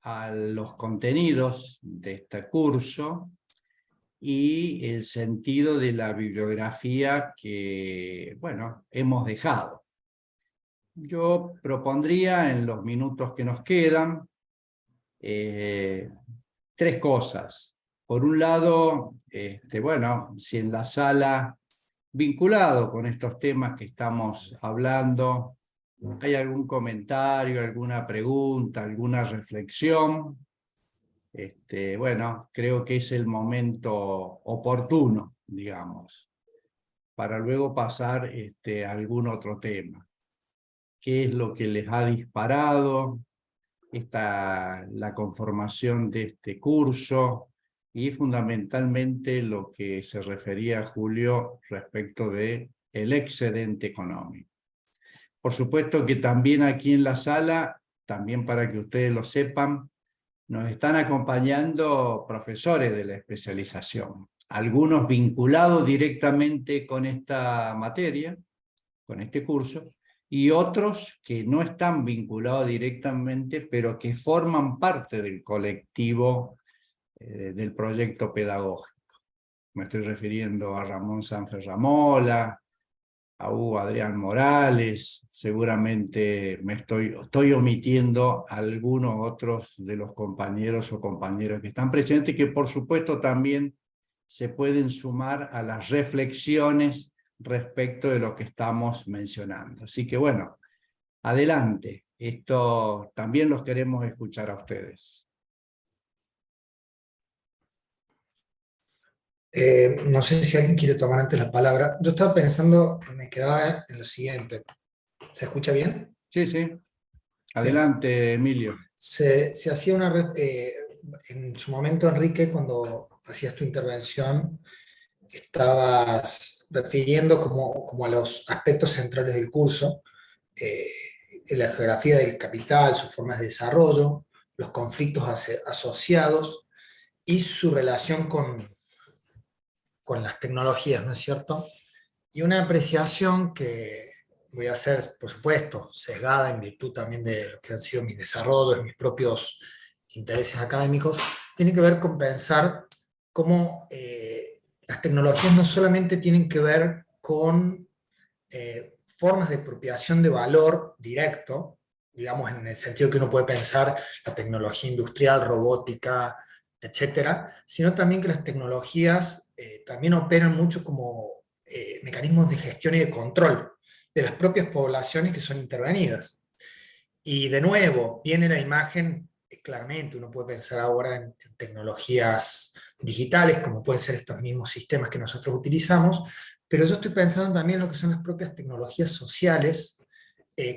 a los contenidos de este curso y el sentido de la bibliografía que, bueno, hemos dejado. Yo propondría en los minutos que nos quedan tres cosas. Por un lado, bueno, si en la sala, vinculado con estos temas que estamos hablando, hay algún comentario, alguna pregunta, alguna reflexión, bueno, creo que es el momento oportuno, digamos, para luego pasar a algún otro tema. ¿Qué es lo que les ha disparado la conformación de este curso? Y fundamentalmente lo que se refería Julio respecto del excedente económico. Por supuesto que también aquí en la sala, también para que ustedes lo sepan, nos están acompañando profesores de la especialización, algunos vinculados directamente con esta materia, con este curso, y otros que no están vinculados directamente, pero que forman parte del colectivo del proyecto pedagógico. Me estoy refiriendo a Ramón Sanferramola, a Hugo Adrián Morales, seguramente estoy omitiendo a algunos otros de los compañeros o compañeras que están presentes, que por supuesto también se pueden sumar a las reflexiones respecto de lo que estamos mencionando. Así que bueno, adelante, esto también los queremos escuchar a ustedes. No sé si alguien quiere tomar antes la palabra. Yo estaba pensando, me quedaba en lo siguiente. ¿Se escucha bien? Sí, sí. Adelante, Emilio. Se hacía en su momento, Enrique, cuando hacías tu intervención, estabas refiriendo como a los aspectos centrales del curso, la geografía del capital, sus formas de desarrollo, los conflictos asociados y su relación con las tecnologías, ¿no es cierto? Y una apreciación que voy a hacer, por supuesto, sesgada en virtud también de lo que han sido mis desarrollos, mis propios intereses académicos, tiene que ver con pensar cómo las tecnologías no solamente tienen que ver con formas de apropiación de valor directo, digamos en el sentido que uno puede pensar la tecnología industrial, robótica, etcétera, sino también que las tecnologías también operan mucho como mecanismos de gestión y de control de las propias poblaciones que son intervenidas. Y de nuevo, viene la imagen, claramente uno puede pensar ahora en tecnologías digitales, como pueden ser estos mismos sistemas que nosotros utilizamos, pero yo estoy pensando también en lo que son las propias tecnologías sociales,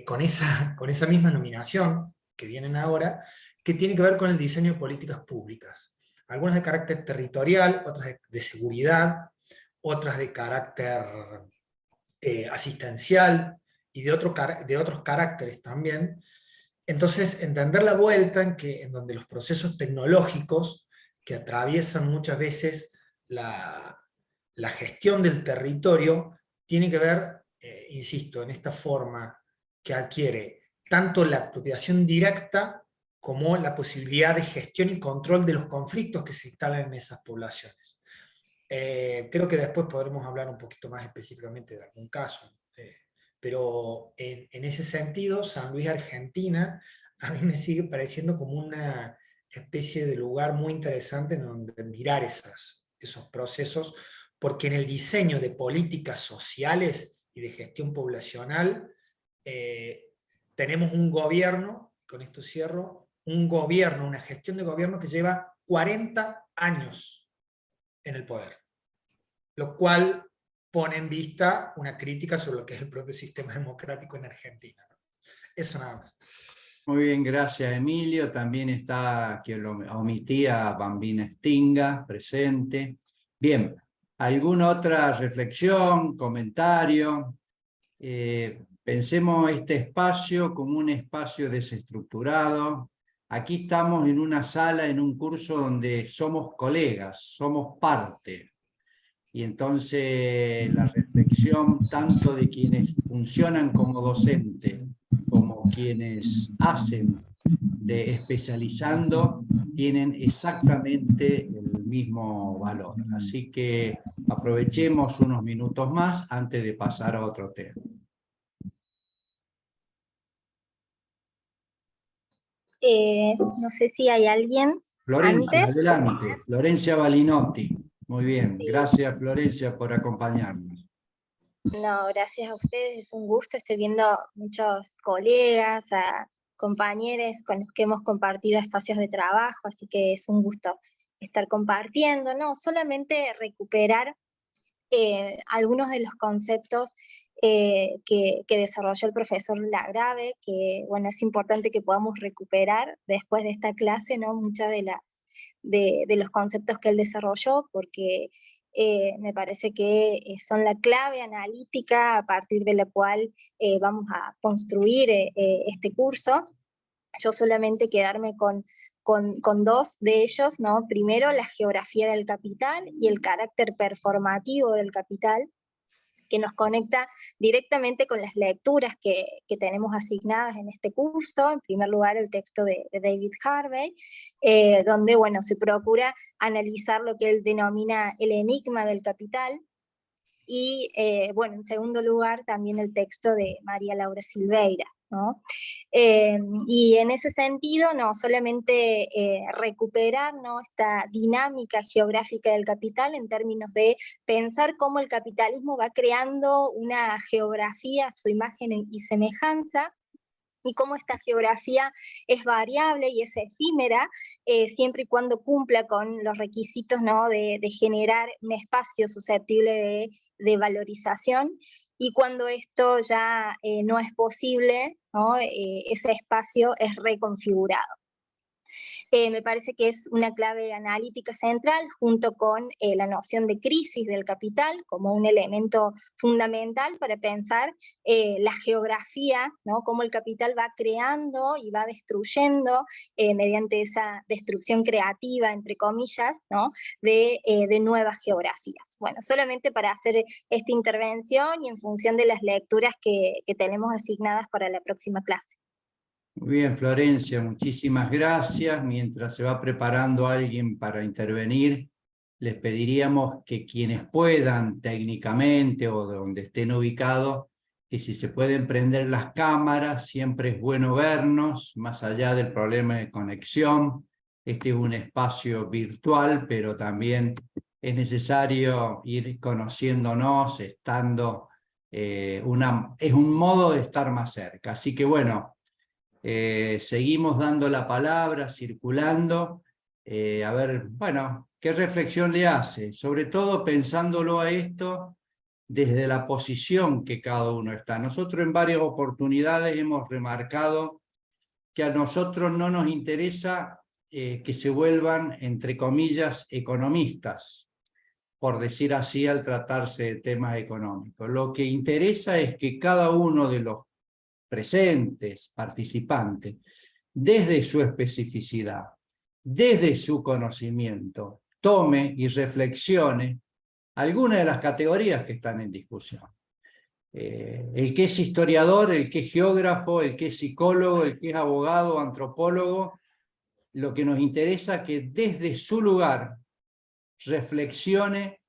con esa misma nominación que vienen ahora, que tiene que ver con el diseño de políticas públicas. Algunas de carácter territorial, otras de seguridad, otras de carácter asistencial y de otros caracteres también. Entonces, entender la vuelta en donde los procesos tecnológicos que atraviesan muchas veces la gestión del territorio tiene que ver, insisto, en esta forma que adquiere tanto la apropiación directa como la posibilidad de gestión y control de los conflictos que se instalan en esas poblaciones. Creo que después podremos hablar un poquito más específicamente de algún caso, pero en ese sentido, San Luis, Argentina, a mí me sigue pareciendo como una especie de lugar muy interesante en donde mirar esos procesos, porque en el diseño de políticas sociales y de gestión poblacional tenemos un gobierno, con esto cierro, un gobierno, una gestión de gobierno que lleva 40 años en el poder, lo cual pone en vista una crítica sobre lo que es el propio sistema democrático en Argentina. Eso nada más. Muy bien, gracias Emilio. También está, que lo omitía, Bambina Stinga, presente. Bien, ¿alguna otra reflexión, comentario? Pensemos este espacio como un espacio desestructurado. Aquí estamos en una sala, en un curso donde somos colegas, somos parte. Y entonces la reflexión tanto de quienes funcionan como docentes como quienes hacen de especializando tienen exactamente el mismo valor. Así que aprovechemos unos minutos más antes de pasar a otro tema. No sé si hay alguien Florencia, antes. adelante. Florencia Balinotti. Muy bien. Sí. Gracias, Florencia, por acompañarnos. No, gracias a ustedes, es un gusto. Estoy viendo muchos colegas, a compañeros con los que hemos compartido espacios de trabajo, así que es un gusto estar compartiendo, ¿no? Solamente recuperar algunos de los conceptos que desarrolló el profesor Lagrave, que bueno, es importante que podamos recuperar después de esta clase, ¿no? Muchas de los conceptos que él desarrolló, porque me parece que son la clave analítica a partir de la cual vamos a construir este curso. Yo solamente quedarme con dos de ellos, ¿no? Primero, la geografía del capital y el carácter performativo del capital, que nos conecta directamente con las lecturas que tenemos asignadas en este curso. En primer lugar, el texto de David Harvey, donde bueno, se procura analizar lo que él denomina el enigma del capital, y bueno, en segundo lugar, también el texto de María Laura Silveira, ¿no? Y en ese sentido, no solamente recuperar, ¿no?, esta dinámica geográfica del capital en términos de pensar cómo el capitalismo va creando una geografía a su imagen y semejanza, y cómo esta geografía es variable y es efímera, siempre y cuando cumpla con los requisitos, ¿no?, de generar un espacio susceptible de valorización, y cuando esto ya no es posible, ¿no?, ese espacio es reconfigurado. Me parece que es una clave analítica central, junto con la noción de crisis del capital como un elemento fundamental para pensar la geografía, ¿no?, cómo el capital va creando y va destruyendo mediante esa destrucción creativa, entre comillas, ¿no?, de nuevas geografías. Bueno, solamente para hacer esta intervención y en función de las lecturas que tenemos asignadas para la próxima clase. Muy bien, Florencia, muchísimas gracias. Mientras se va preparando alguien para intervenir, les pediríamos que quienes puedan técnicamente o donde estén ubicados, que si se pueden prender las cámaras, siempre es bueno vernos, más allá del problema de conexión. Este es un espacio virtual, pero también es necesario ir conociéndonos, estando, es un modo de estar más cerca. Así que bueno, seguimos dando la palabra, circulando, a ver, bueno, ¿qué reflexión le hace? Sobre todo pensándolo a esto desde la posición que cada uno está. Nosotros en varias oportunidades hemos remarcado que a nosotros no nos interesa que se vuelvan, entre comillas, economistas, por decir así, al tratarse de temas económicos. Lo que interesa es que cada uno de los presentes, participantes, desde su especificidad, desde su conocimiento, tome y reflexione algunas de las categorías que están en discusión. El que es historiador, el que es geógrafo, el que es psicólogo, el que es abogado, antropólogo, lo que nos interesa es que desde su lugar reflexione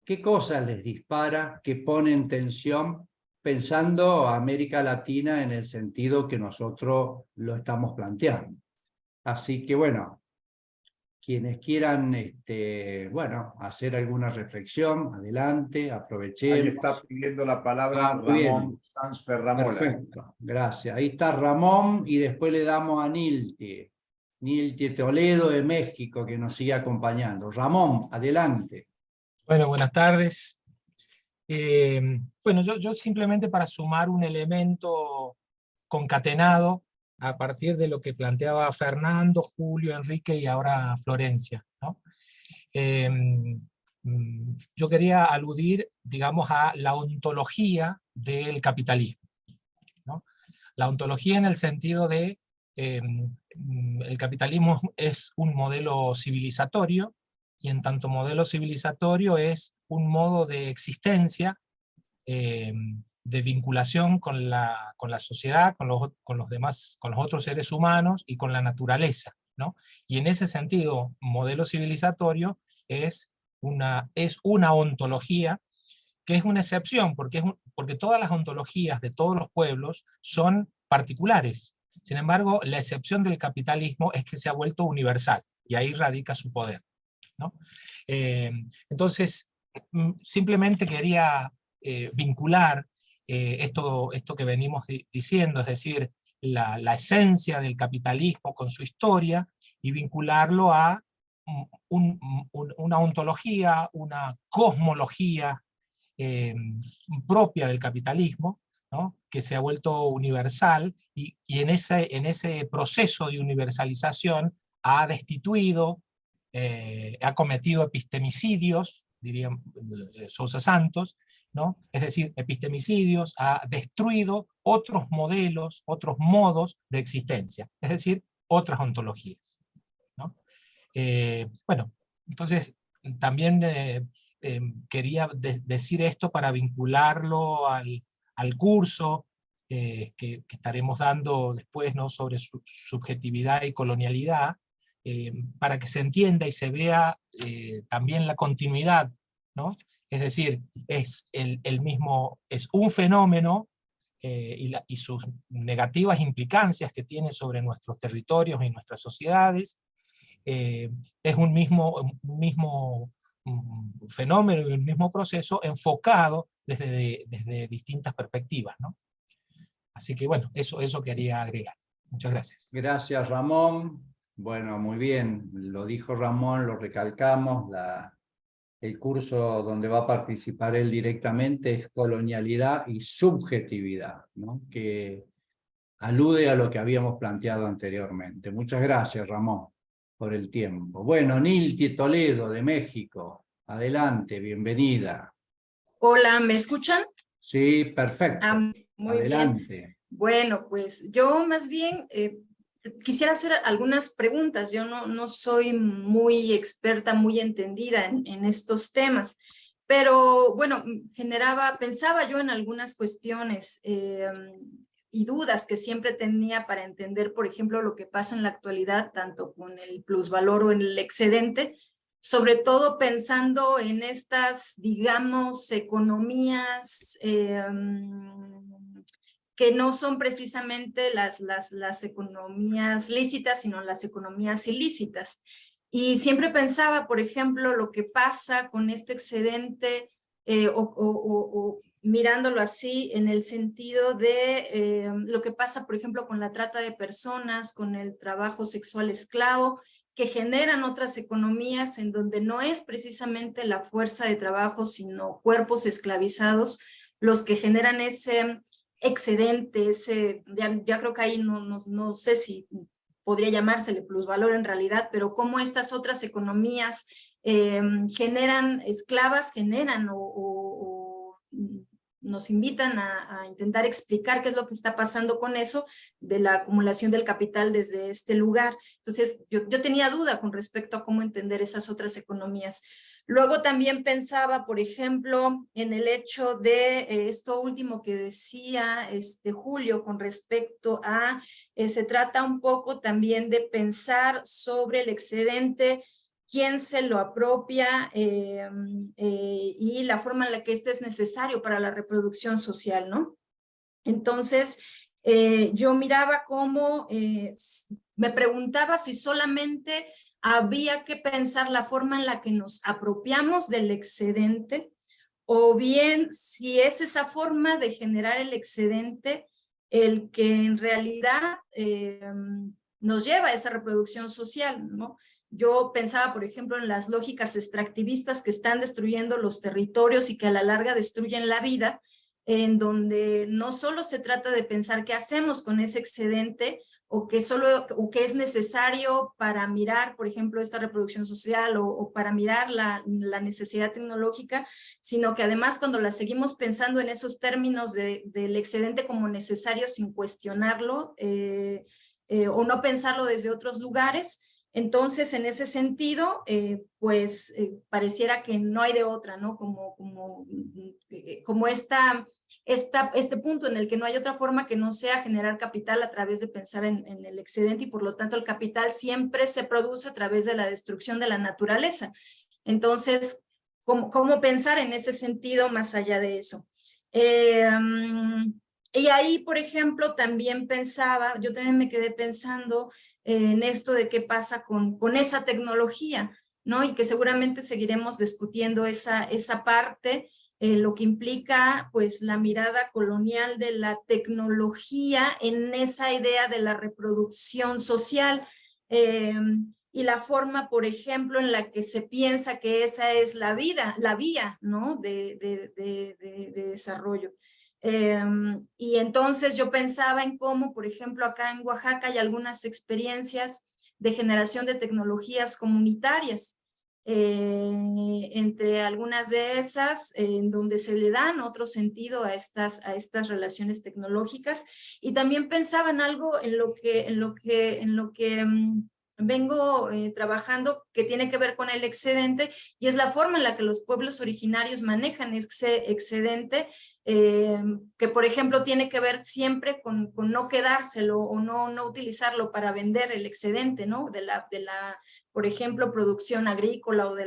qué cosas les dispara, qué pone en tensión, pensando a América Latina en el sentido que nosotros lo estamos planteando. Así que bueno, quienes quieran hacer alguna reflexión, adelante, aprovechemos. Ahí está pidiendo la palabra Muy bien. Ramón Sanz Ferramola. Perfecto, gracias. Ahí está Ramón y después le damos a Nilti Toledo de México, que nos sigue acompañando. Ramón, adelante. Bueno, buenas tardes. Bueno, yo simplemente para sumar un elemento concatenado a partir de lo que planteaba Fernando, Julio, Enrique y ahora Florencia, ¿no? Yo quería aludir, digamos, a la ontología del capitalismo, ¿no? La ontología en el sentido de el capitalismo es un modelo civilizatorio, y en tanto modelo civilizatorio es un modo de existencia, de vinculación con la sociedad, con los demás, con los otros seres humanos y con la naturaleza, ¿no? Y en ese sentido, modelo civilizatorio es una ontología que es una excepción, porque todas las ontologías de todos los pueblos son particulares. Sin embargo, la excepción del capitalismo es que se ha vuelto universal, y ahí radica su poder, ¿no? Entonces, simplemente quería vincular esto que venimos diciendo, es decir, la esencia del capitalismo con su historia, y vincularlo a una ontología, una cosmología propia del capitalismo, ¿no? Que se ha vuelto universal, y en ese proceso de universalización ha destituido, ha cometido epistemicidios, diría Sousa Santos, ¿no? Es decir, epistemicidios, ha destruido otros modelos, otros modos de existencia, es decir, otras ontologías, ¿no? Bueno, entonces también quería decir esto para vincularlo al curso que estaremos dando después, ¿no? Sobre subjetividad y colonialidad, para que se entienda y se vea también la continuidad, ¿no? Es decir, es un fenómeno y sus negativas implicancias que tiene sobre nuestros territorios y nuestras sociedades. Es un mismo fenómeno y un mismo proceso enfocado desde distintas perspectivas, ¿no? Así que bueno, eso quería agregar. Muchas gracias. Gracias, Ramón. Bueno, muy bien, lo dijo Ramón, lo recalcamos, el curso donde va a participar él directamente es colonialidad y subjetividad, ¿no? Que alude a lo que habíamos planteado anteriormente. Muchas gracias, Ramón, por el tiempo. Bueno, Nilti Toledo de México, adelante, bienvenida. Hola, ¿me escuchan? Sí, perfecto. Muy adelante. Bien. Bueno, pues yo más bien quisiera hacer algunas preguntas. Yo no soy muy experta, muy entendida en estos temas, pero bueno, pensaba yo en algunas cuestiones y dudas que siempre tenía para entender, por ejemplo, lo que pasa en la actualidad, tanto con el plusvalor o en el excedente, sobre todo pensando en estas, digamos, economías que no son precisamente las economías lícitas, sino las economías ilícitas. Y siempre pensaba, por ejemplo, lo que pasa con este excedente, o mirándolo así, en el sentido de lo que pasa, por ejemplo, con la trata de personas, con el trabajo sexual esclavo, que generan otras economías en donde no es precisamente la fuerza de trabajo, sino cuerpos esclavizados los que generan ese excedente, ya creo que ahí no sé si podría llamársele plusvalor en realidad, pero cómo estas otras economías generan esclavas, generan o nos invitan a intentar explicar qué es lo que está pasando con eso de la acumulación del capital desde este lugar. Entonces, yo tenía duda con respecto a cómo entender esas otras economías. Luego también pensaba, por ejemplo, en el hecho de esto último que decía Julio con respecto a, se trata un poco también de pensar sobre el excedente, quién se lo apropia y la forma en la que este es necesario para la reproducción social, ¿no? Entonces, yo miraba cómo, me preguntaba si solamente había que pensar la forma en la que nos apropiamos del excedente, o bien si es esa forma de generar el excedente el que en realidad nos lleva a esa reproducción social, ¿no? Yo pensaba, por ejemplo, en las lógicas extractivistas que están destruyendo los territorios y que a la larga destruyen la vida, en donde no solo se trata de pensar qué hacemos con ese excedente o que es necesario para mirar, por ejemplo, esta reproducción social o para mirar la necesidad tecnológica, sino que además cuando la seguimos pensando en esos términos del excedente como necesario sin cuestionarlo o no pensarlo desde otros lugares, entonces, en ese sentido, pareciera que no hay de otra, ¿no? Como este punto en el que no hay otra forma que no sea generar capital a través de pensar en el excedente y por lo tanto el capital siempre se produce a través de la destrucción de la naturaleza. Entonces, ¿cómo pensar en ese sentido más allá de eso? Y ahí, por ejemplo, también pensaba, yo también me quedé pensando en esto de qué pasa con esa tecnología, ¿no? Y que seguramente seguiremos discutiendo esa parte, lo que implica pues la mirada colonial de la tecnología en esa idea de la reproducción social y la forma, por ejemplo, en la que se piensa que esa es la vía, ¿no? de desarrollo. Y entonces yo pensaba en cómo, por ejemplo, acá en Oaxaca hay algunas experiencias de generación de tecnologías comunitarias. Entre algunas de esas, en donde se le dan otro sentido a estas relaciones tecnológicas. Y también pensaba en algo en lo que vengo trabajando que tiene que ver con el excedente y es la forma en la que los pueblos originarios manejan ese excedente que por ejemplo tiene que ver siempre con no quedárselo o no utilizarlo para vender el excedente, ¿no? de la por ejemplo, producción agrícola o de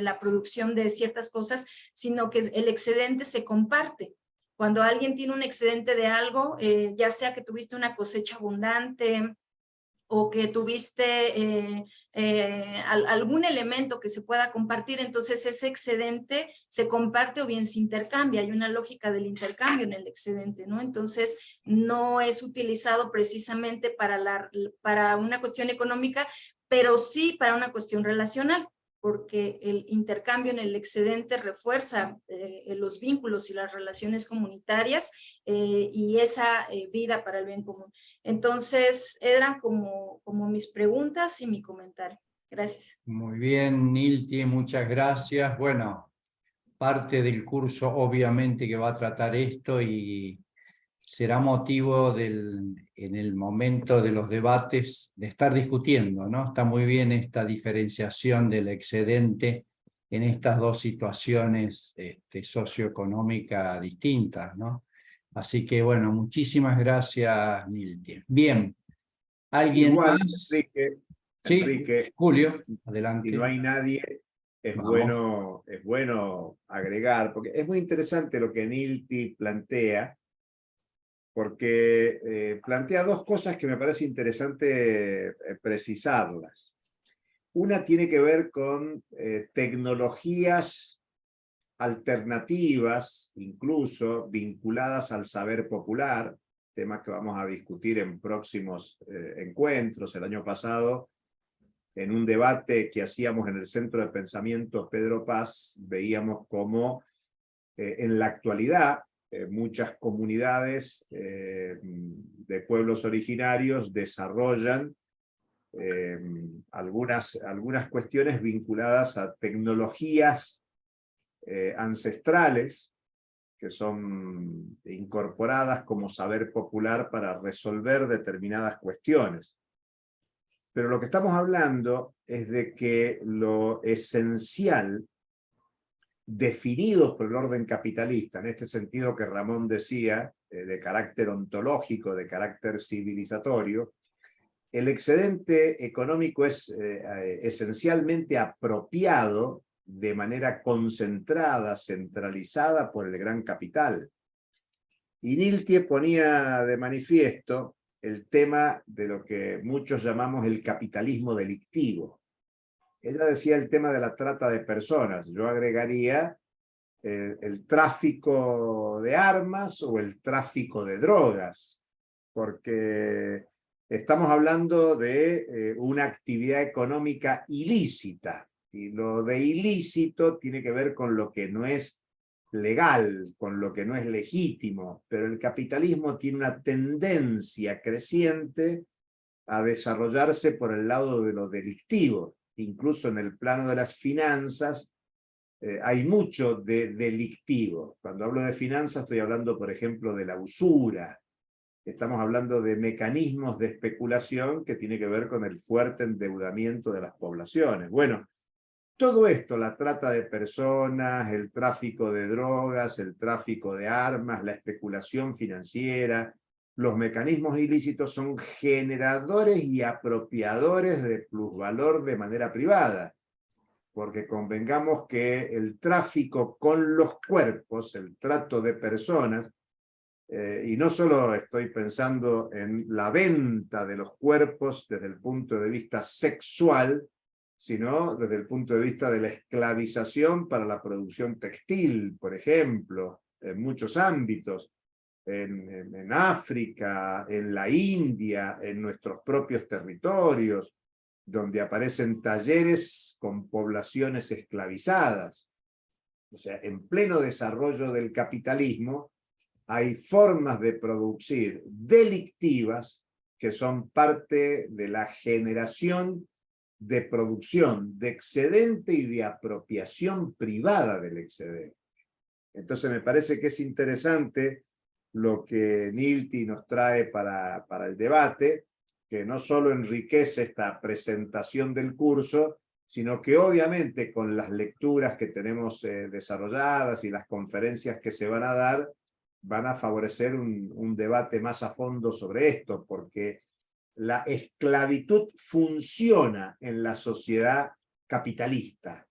la producción de ciertas cosas, sino que el excedente se comparte. Cuando alguien tiene un excedente de algo, ya sea que tuviste una cosecha abundante, o que tuviste algún elemento que se pueda compartir, entonces ese excedente se comparte o bien se intercambia. Hay una lógica del intercambio en el excedente, ¿no? Entonces no es utilizado precisamente para una cuestión económica, pero sí para una cuestión relacional, porque el intercambio en el excedente refuerza los vínculos y las relaciones comunitarias y esa vida para el bien común. Entonces, eran como mis preguntas y mi comentario. Gracias. Muy bien, Nilti, muchas gracias. Bueno, parte del curso obviamente que va a tratar esto y será motivo en el momento de los debates de estar discutiendo, ¿no? Está muy bien esta diferenciación del excedente en estas dos situaciones socioeconómicas distintas, ¿no? Así que bueno, muchísimas gracias, Nilti. Bien, ¿alguien Igual, más? Enrique, Sí, Julio, adelante. Si no hay nadie, es bueno agregar, porque es muy interesante lo que Nilti plantea, porque plantea dos cosas que me parece interesante precisarlas. Una tiene que ver con tecnologías alternativas, incluso vinculadas al saber popular, temas que vamos a discutir en próximos encuentros. El año pasado, en un debate que hacíamos en el Centro de Pensamiento Pedro Paz, veíamos cómo en la actualidad muchas comunidades de pueblos originarios desarrollan algunas cuestiones vinculadas a tecnologías ancestrales que son incorporadas como saber popular para resolver determinadas cuestiones. Pero lo que estamos hablando es de que lo esencial, definido por el orden capitalista, en este sentido que Ramón decía, de carácter ontológico, de carácter civilizatorio, el excedente económico es esencialmente apropiado de manera concentrada, centralizada por el gran capital. Y Niltie ponía de manifiesto el tema de lo que muchos llamamos el capitalismo delictivo. Ella decía el tema de la trata de personas. Yo agregaría el tráfico de armas o el tráfico de drogas, porque estamos hablando de una actividad económica ilícita, y lo de ilícito tiene que ver con lo que no es legal, con lo que no es legítimo, pero el capitalismo tiene una tendencia creciente a desarrollarse por el lado de lo delictivo. Incluso en el plano de las finanzas hay mucho de delictivo. Cuando hablo de finanzas estoy hablando, por ejemplo, de la usura. Estamos hablando de mecanismos de especulación que tiene que ver con el fuerte endeudamiento de las poblaciones. Bueno, todo esto, la trata de personas, el tráfico de drogas, el tráfico de armas, la especulación financiera, los mecanismos ilícitos son generadores y apropiadores de plusvalor de manera privada, porque convengamos que el tráfico con los cuerpos, el trato de personas, y no solo estoy pensando en la venta de los cuerpos desde el punto de vista sexual, sino desde el punto de vista de la esclavización para la producción textil, por ejemplo, en muchos ámbitos, en África, en la India, en nuestros propios territorios, donde aparecen talleres con poblaciones esclavizadas. O sea, en pleno desarrollo del capitalismo, hay formas de producir delictivas que son parte de la generación de producción de excedente y de apropiación privada del excedente. Entonces me parece que es interesante lo que Niltie nos trae para el debate, que no solo enriquece esta presentación del curso, sino que obviamente con las lecturas que tenemos desarrolladas y las conferencias que se van a dar, van a favorecer un debate más a fondo sobre esto, porque la esclavitud funciona en la sociedad capitalista.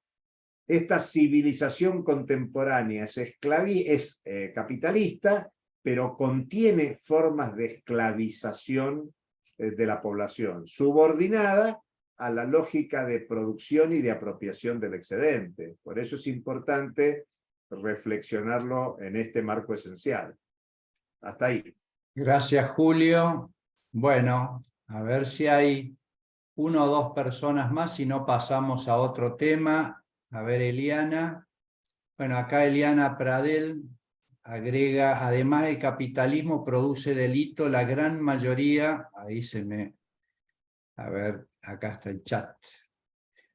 Esta civilización contemporánea es capitalista, pero contiene formas de esclavización de la población, subordinada a la lógica de producción y de apropiación del excedente. Por eso es importante reflexionarlo en este marco esencial. Hasta ahí. Gracias, Julio. Bueno, a ver si hay 1 o 2 personas más, si no pasamos a otro tema. A ver, Eliana. Bueno, acá Eliana Pradel agrega, además el capitalismo produce delito, la gran mayoría, ahí se me... A ver, acá está el chat.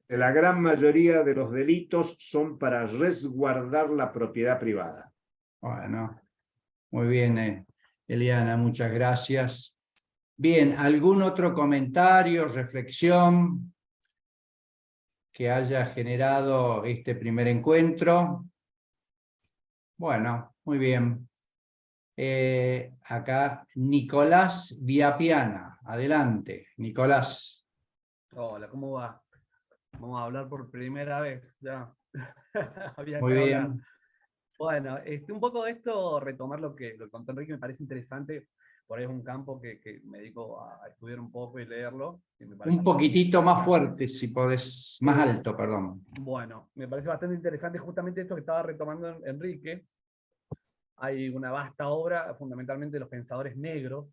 La gran mayoría de los delitos son para resguardar la propiedad privada. Bueno, muy bien, Eliana, muchas gracias. Bien, ¿algún otro comentario, reflexión que haya generado este primer encuentro? Bueno, muy bien. Acá Nicolás Viapiana. Adelante, Nicolás. Hola, ¿cómo va? Vamos a hablar por primera vez, ya. Había Muy que hablar. bien. Bueno, un poco de esto, retomar lo que contó Enrique, me parece interesante. Por ahí es un campo que me dedico a estudiar un poco y leerlo. Y me parece Un poquitito más interesante. fuerte, si podés, más alto, perdón. Bueno, me parece bastante interesante justamente esto que estaba retomando Enrique. Hay una vasta obra, fundamentalmente de los pensadores negros,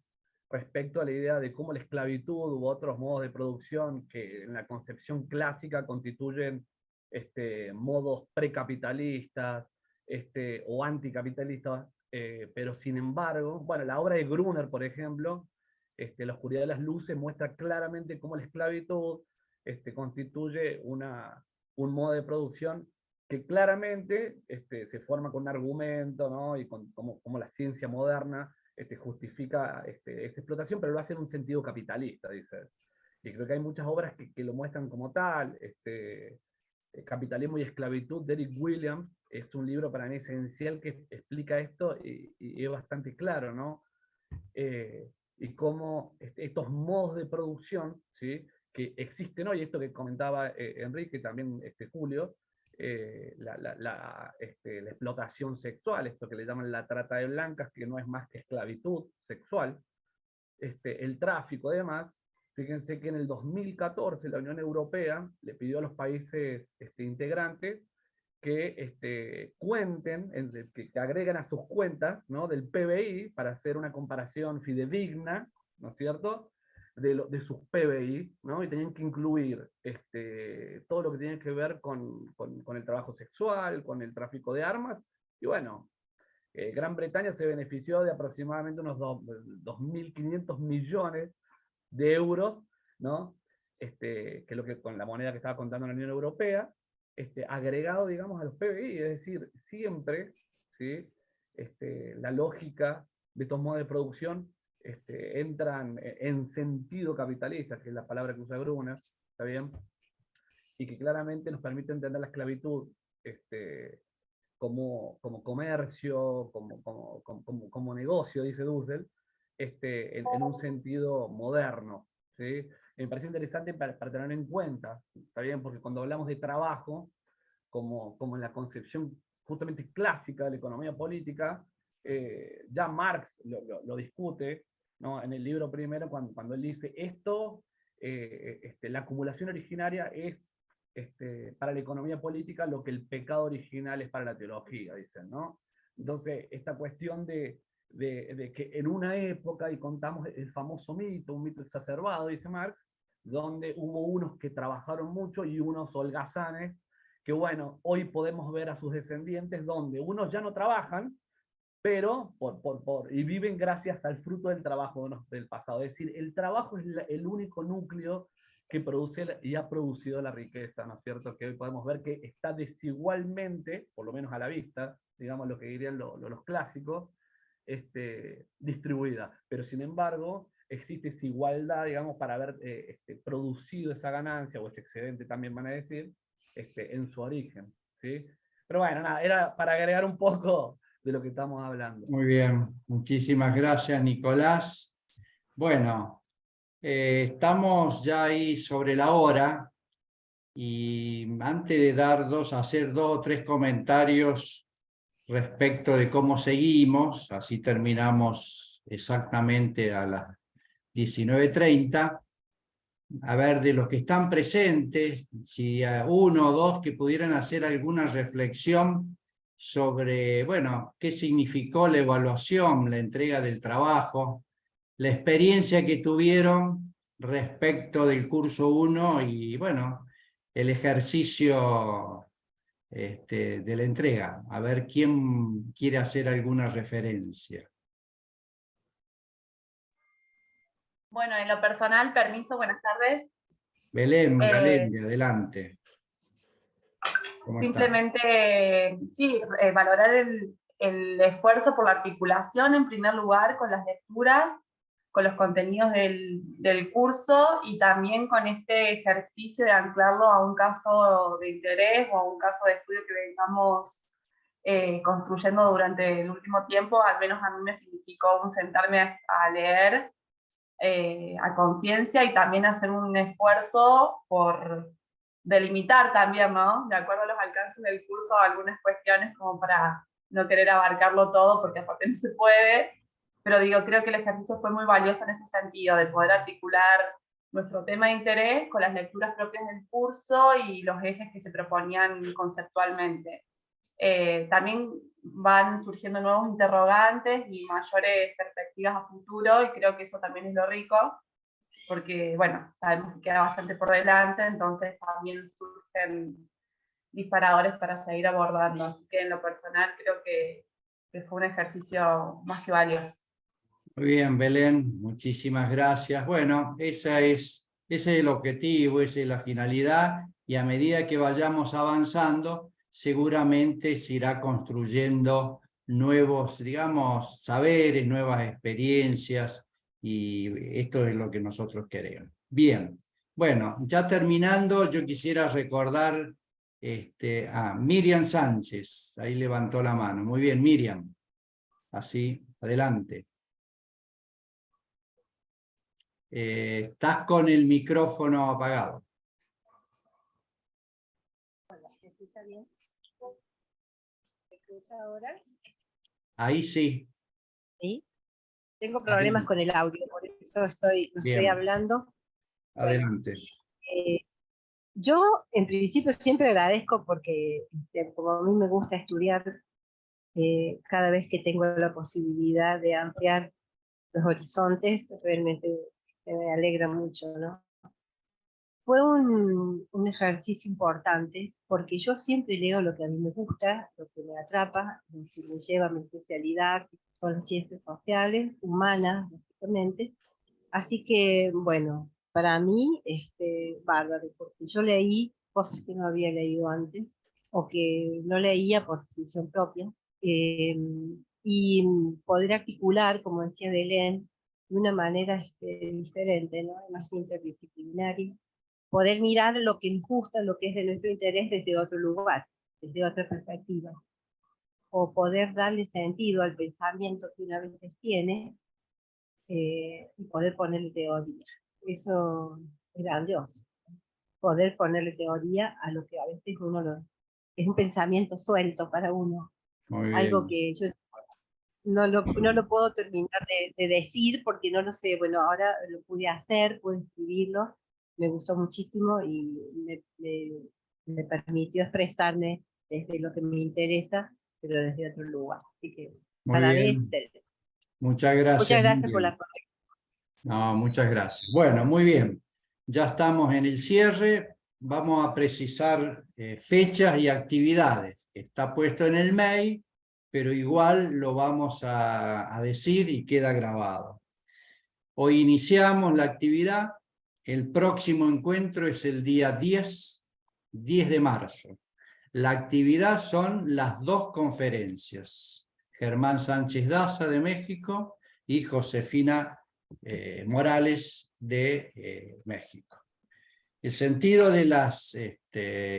respecto a la idea de cómo la esclavitud u otros modos de producción que en la concepción clásica constituyen modos precapitalistas o anticapitalistas, pero sin embargo, bueno, la obra de Gruner, por ejemplo, La oscuridad de las luces, muestra claramente cómo la esclavitud constituye un modo de producción que claramente se forma con un argumento, ¿no? Y con cómo la ciencia moderna justifica esa explotación, pero lo hace en un sentido capitalista, dice. Y creo que hay muchas obras que lo muestran como tal. Capitalismo y esclavitud de Eric Williams es un libro para mí esencial que explica esto y es bastante claro, ¿no? Y cómo estos modos de producción, ¿sí?, que existen hoy, esto que comentaba Enrique, también Julio, la explotación sexual, esto que le llaman la trata de blancas, que no es más que esclavitud sexual, el tráfico y demás. Fíjense que en el 2014 la Unión Europea le pidió a los países integrantes que cuenten, que agreguen a sus cuentas, ¿no?, del PBI para hacer una comparación fidedigna, ¿no es cierto?, de sus PBI, ¿no? Y tenían que incluir todo lo que tiene que ver con el trabajo sexual, con el tráfico de armas, y bueno, Gran Bretaña se benefició de aproximadamente unos 2.500 millones de euros, ¿no? Que es lo que con la moneda que estaba contando la Unión Europea, agregado, digamos, a los PBI, es decir, siempre, ¿sí?, la lógica de estos modos de producción entran en sentido capitalista, que es la palabra que usa Gruner, ¿está bien? Y que claramente nos permite entender la esclavitud como comercio, como negocio, dice Dussel, en un sentido moderno, ¿sí? Me parece interesante para tener en cuenta, ¿está bien? Porque cuando hablamos de trabajo, como en la concepción justamente clásica de la economía política, ya Marx lo discute, ¿no?, en el libro primero, cuando él dice esto, la acumulación originaria es para la economía política lo que el pecado original es para la teología, dicen, ¿no? Entonces, esta cuestión de que en una época, y contamos el famoso mito, un mito exacerbado, dice Marx, donde hubo unos que trabajaron mucho y unos holgazanes, que bueno, hoy podemos ver a sus descendientes donde unos ya no trabajan, pero y viven gracias al fruto del trabajo del pasado. Es decir, el trabajo es el único núcleo que produce y ha producido la riqueza, ¿no es cierto? Que hoy podemos ver que está desigualmente, por lo menos a la vista, digamos lo que dirían los clásicos, distribuida. Pero sin embargo, existe esa igualdad, digamos, para haber producido esa ganancia, o ese excedente también van a decir, en su origen, ¿sí? Pero bueno, nada, era para agregar un poco de lo que estamos hablando. Muy bien, muchísimas gracias, Nicolás. Bueno, estamos ya ahí sobre la hora, y antes de hacer 2 o 3 comentarios respecto de cómo seguimos, así terminamos exactamente a las 19:30, a ver, de los que están presentes, si uno o dos que pudieran hacer alguna reflexión sobre, bueno, qué significó la evaluación, la entrega del trabajo, la experiencia que tuvieron respecto del curso 1 y, bueno, el ejercicio de la entrega. A ver quién quiere hacer alguna referencia. Bueno, en lo personal, permiso, buenas tardes. Belén, adelante. Simplemente, sí, valorar el esfuerzo por la articulación en primer lugar con las lecturas, con los contenidos del curso, y también con este ejercicio de anclarlo a un caso de interés o a un caso de estudio que vengamos construyendo durante el último tiempo. Al menos a mí me significó un sentarme a leer a conciencia, y también hacer un esfuerzo por delimitar también, ¿no?, de acuerdo a los alcances del curso, algunas cuestiones, como para no querer abarcarlo todo, porque aparte no se puede. Pero digo, creo que el ejercicio fue muy valioso en ese sentido, de poder articular nuestro tema de interés con las lecturas propias del curso y los ejes que se proponían conceptualmente. También van surgiendo nuevos interrogantes y mayores perspectivas a futuro, y creo que eso también es lo rico, porque, bueno, sabemos que queda bastante por delante, entonces también surgen disparadores para seguir abordando. Así que en lo personal creo que fue un ejercicio más que valioso. Muy bien, Belén, muchísimas gracias. Bueno, ese es el objetivo, esa es la finalidad, y a medida que vayamos avanzando, seguramente se irá construyendo nuevos, digamos, saberes, nuevas experiencias, y esto es lo que nosotros queremos. Bien, Bueno, ya terminando, yo quisiera recordar a Miriam Sánchez. Ahí levantó la mano. Muy bien, Miriam. Así, adelante. Estás con el micrófono apagado. ¿Me escucha bien? ¿Me escucha ahora? Ahí sí. ¿Sí? Tengo problemas con el audio, por eso no estoy hablando. Adelante. Yo, en principio, siempre agradezco porque, como a mí me gusta estudiar, cada vez que tengo la posibilidad de ampliar los horizontes, realmente me alegra mucho, ¿no? Fue un ejercicio importante, porque yo siempre leo lo que a mí me gusta, lo que me atrapa, lo que me lleva a mi especialidad, que son las ciencias sociales, humanas, básicamente. Así que, bueno, para mí, bárbaro, porque yo leí cosas que no había leído antes, o que no leía por decisión propia, y poder articular, como decía Belén, de una manera diferente, ¿no? Más interdisciplinaria, poder mirar lo que nos gusta, lo que es de nuestro interés desde otro lugar, desde otra perspectiva, o poder darle sentido al pensamiento que una vez tiene, y poder ponerle teoría. Eso es grandioso, poder ponerle teoría a lo que a veces uno es un pensamiento suelto para uno, algo que yo no lo puedo terminar de decir porque no lo sé. Bueno, ahora lo pude hacer, pude escribirlo, me gustó muchísimo y me permitió expresarme desde lo que me interesa, pero desde otro lugar. Así que para mí es excelente. Muchas gracias. Muchas gracias por la corrección. No, muchas gracias. Bueno, muy bien. Ya estamos en el cierre. Vamos a precisar fechas y actividades. Está puesto en el mail, pero igual lo vamos a decir y queda grabado. Hoy iniciamos la actividad. El próximo encuentro es el día 10 de marzo. La actividad son las dos conferencias. Germán Sánchez Daza de México y Josefina Morales de México. El sentido de las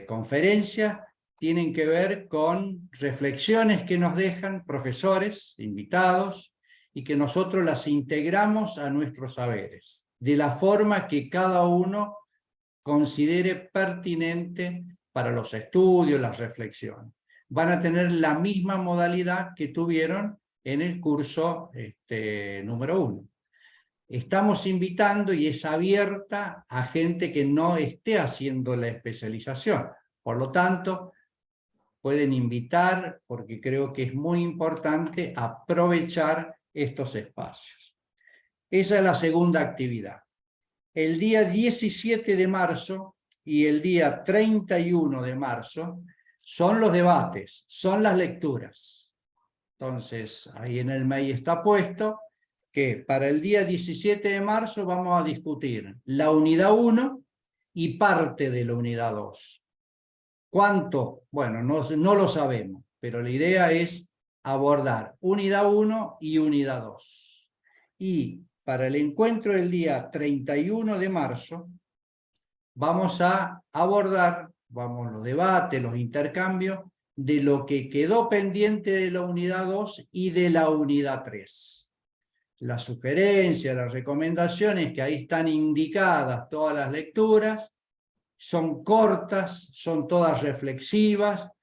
conferencias tienen que ver con reflexiones que nos dejan profesores, invitados, y que nosotros las integramos a nuestros saberes, de la forma que cada uno considere pertinente para los estudios, las reflexiones. Van a tener la misma modalidad que tuvieron en el curso número 1. Estamos invitando y es abierta a gente que no esté haciendo la especialización. Por lo tanto, pueden invitar, porque creo que es muy importante aprovechar estos espacios. Esa es la segunda actividad. El día 17 de marzo y el día 31 de marzo son los debates, son las lecturas. Entonces, ahí en el mail está puesto que para el día 17 de marzo vamos a discutir la unidad 1 y parte de la unidad 2. ¿Cuánto? Bueno, no lo sabemos, pero la idea es abordar unidad 1 y unidad 2. Y para el encuentro del día 31 de marzo vamos a abordar, los debates, los intercambios de lo que quedó pendiente de la unidad 2 y de la unidad 3. Las sugerencias, las recomendaciones, que ahí están indicadas todas las lecturas, son cortas, son todas reflexivas.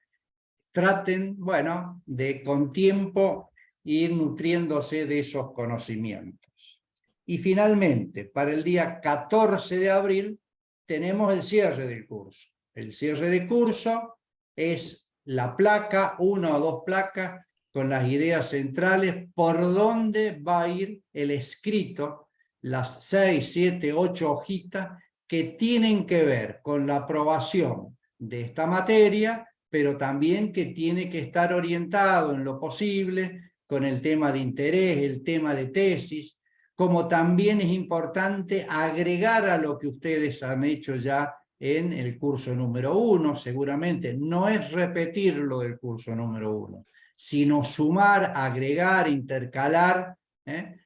Traten, bueno, de con tiempo ir nutriéndose de esos conocimientos. Y finalmente, para el día 14 de abril, tenemos el cierre del curso. El cierre de curso es la placa, 1 o 2 placas, con las ideas centrales, por dónde va a ir el escrito, las 6, 7, 8 hojitas que tienen que ver con la aprobación de esta materia, pero también que tiene que estar orientado en lo posible con el tema de interés, el tema de tesis, como también es importante agregar a lo que ustedes han hecho ya en el curso número 1, seguramente no es repetir lo del curso número 1, sino sumar, agregar, intercalar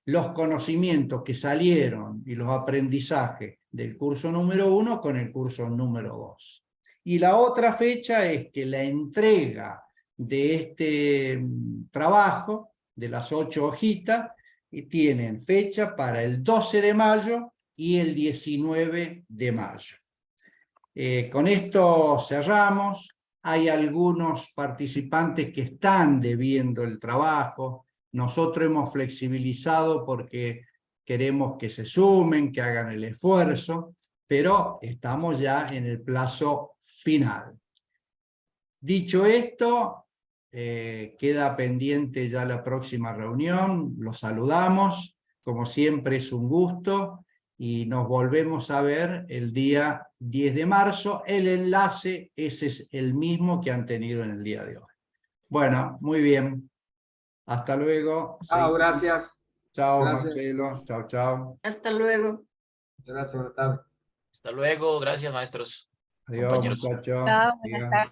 los conocimientos que salieron y los aprendizajes del curso número 1 con el curso número 2. Y la otra fecha es que la entrega de este trabajo, de las 8 hojitas, tienen fecha para el 12 de mayo y el 19 de mayo. Con esto cerramos. Hay algunos participantes que están debiendo el trabajo. Nosotros hemos flexibilizado porque queremos que se sumen, que hagan el esfuerzo, pero estamos ya en el plazo final. Dicho esto, queda pendiente ya la próxima reunión. Los saludamos. Como siempre es un gusto. Y nos volvemos a ver el día 10 de marzo. El enlace ese es el mismo que han tenido en el día de hoy. Bueno, muy bien. Hasta luego. Chao, gracias. Chao, Gracias. Marcelo. Chao, chao. Hasta luego. Gracias, buenas tardes. Hasta luego, gracias maestros. Adiós, Compañeros. muchachos. Chao, buenas tardes.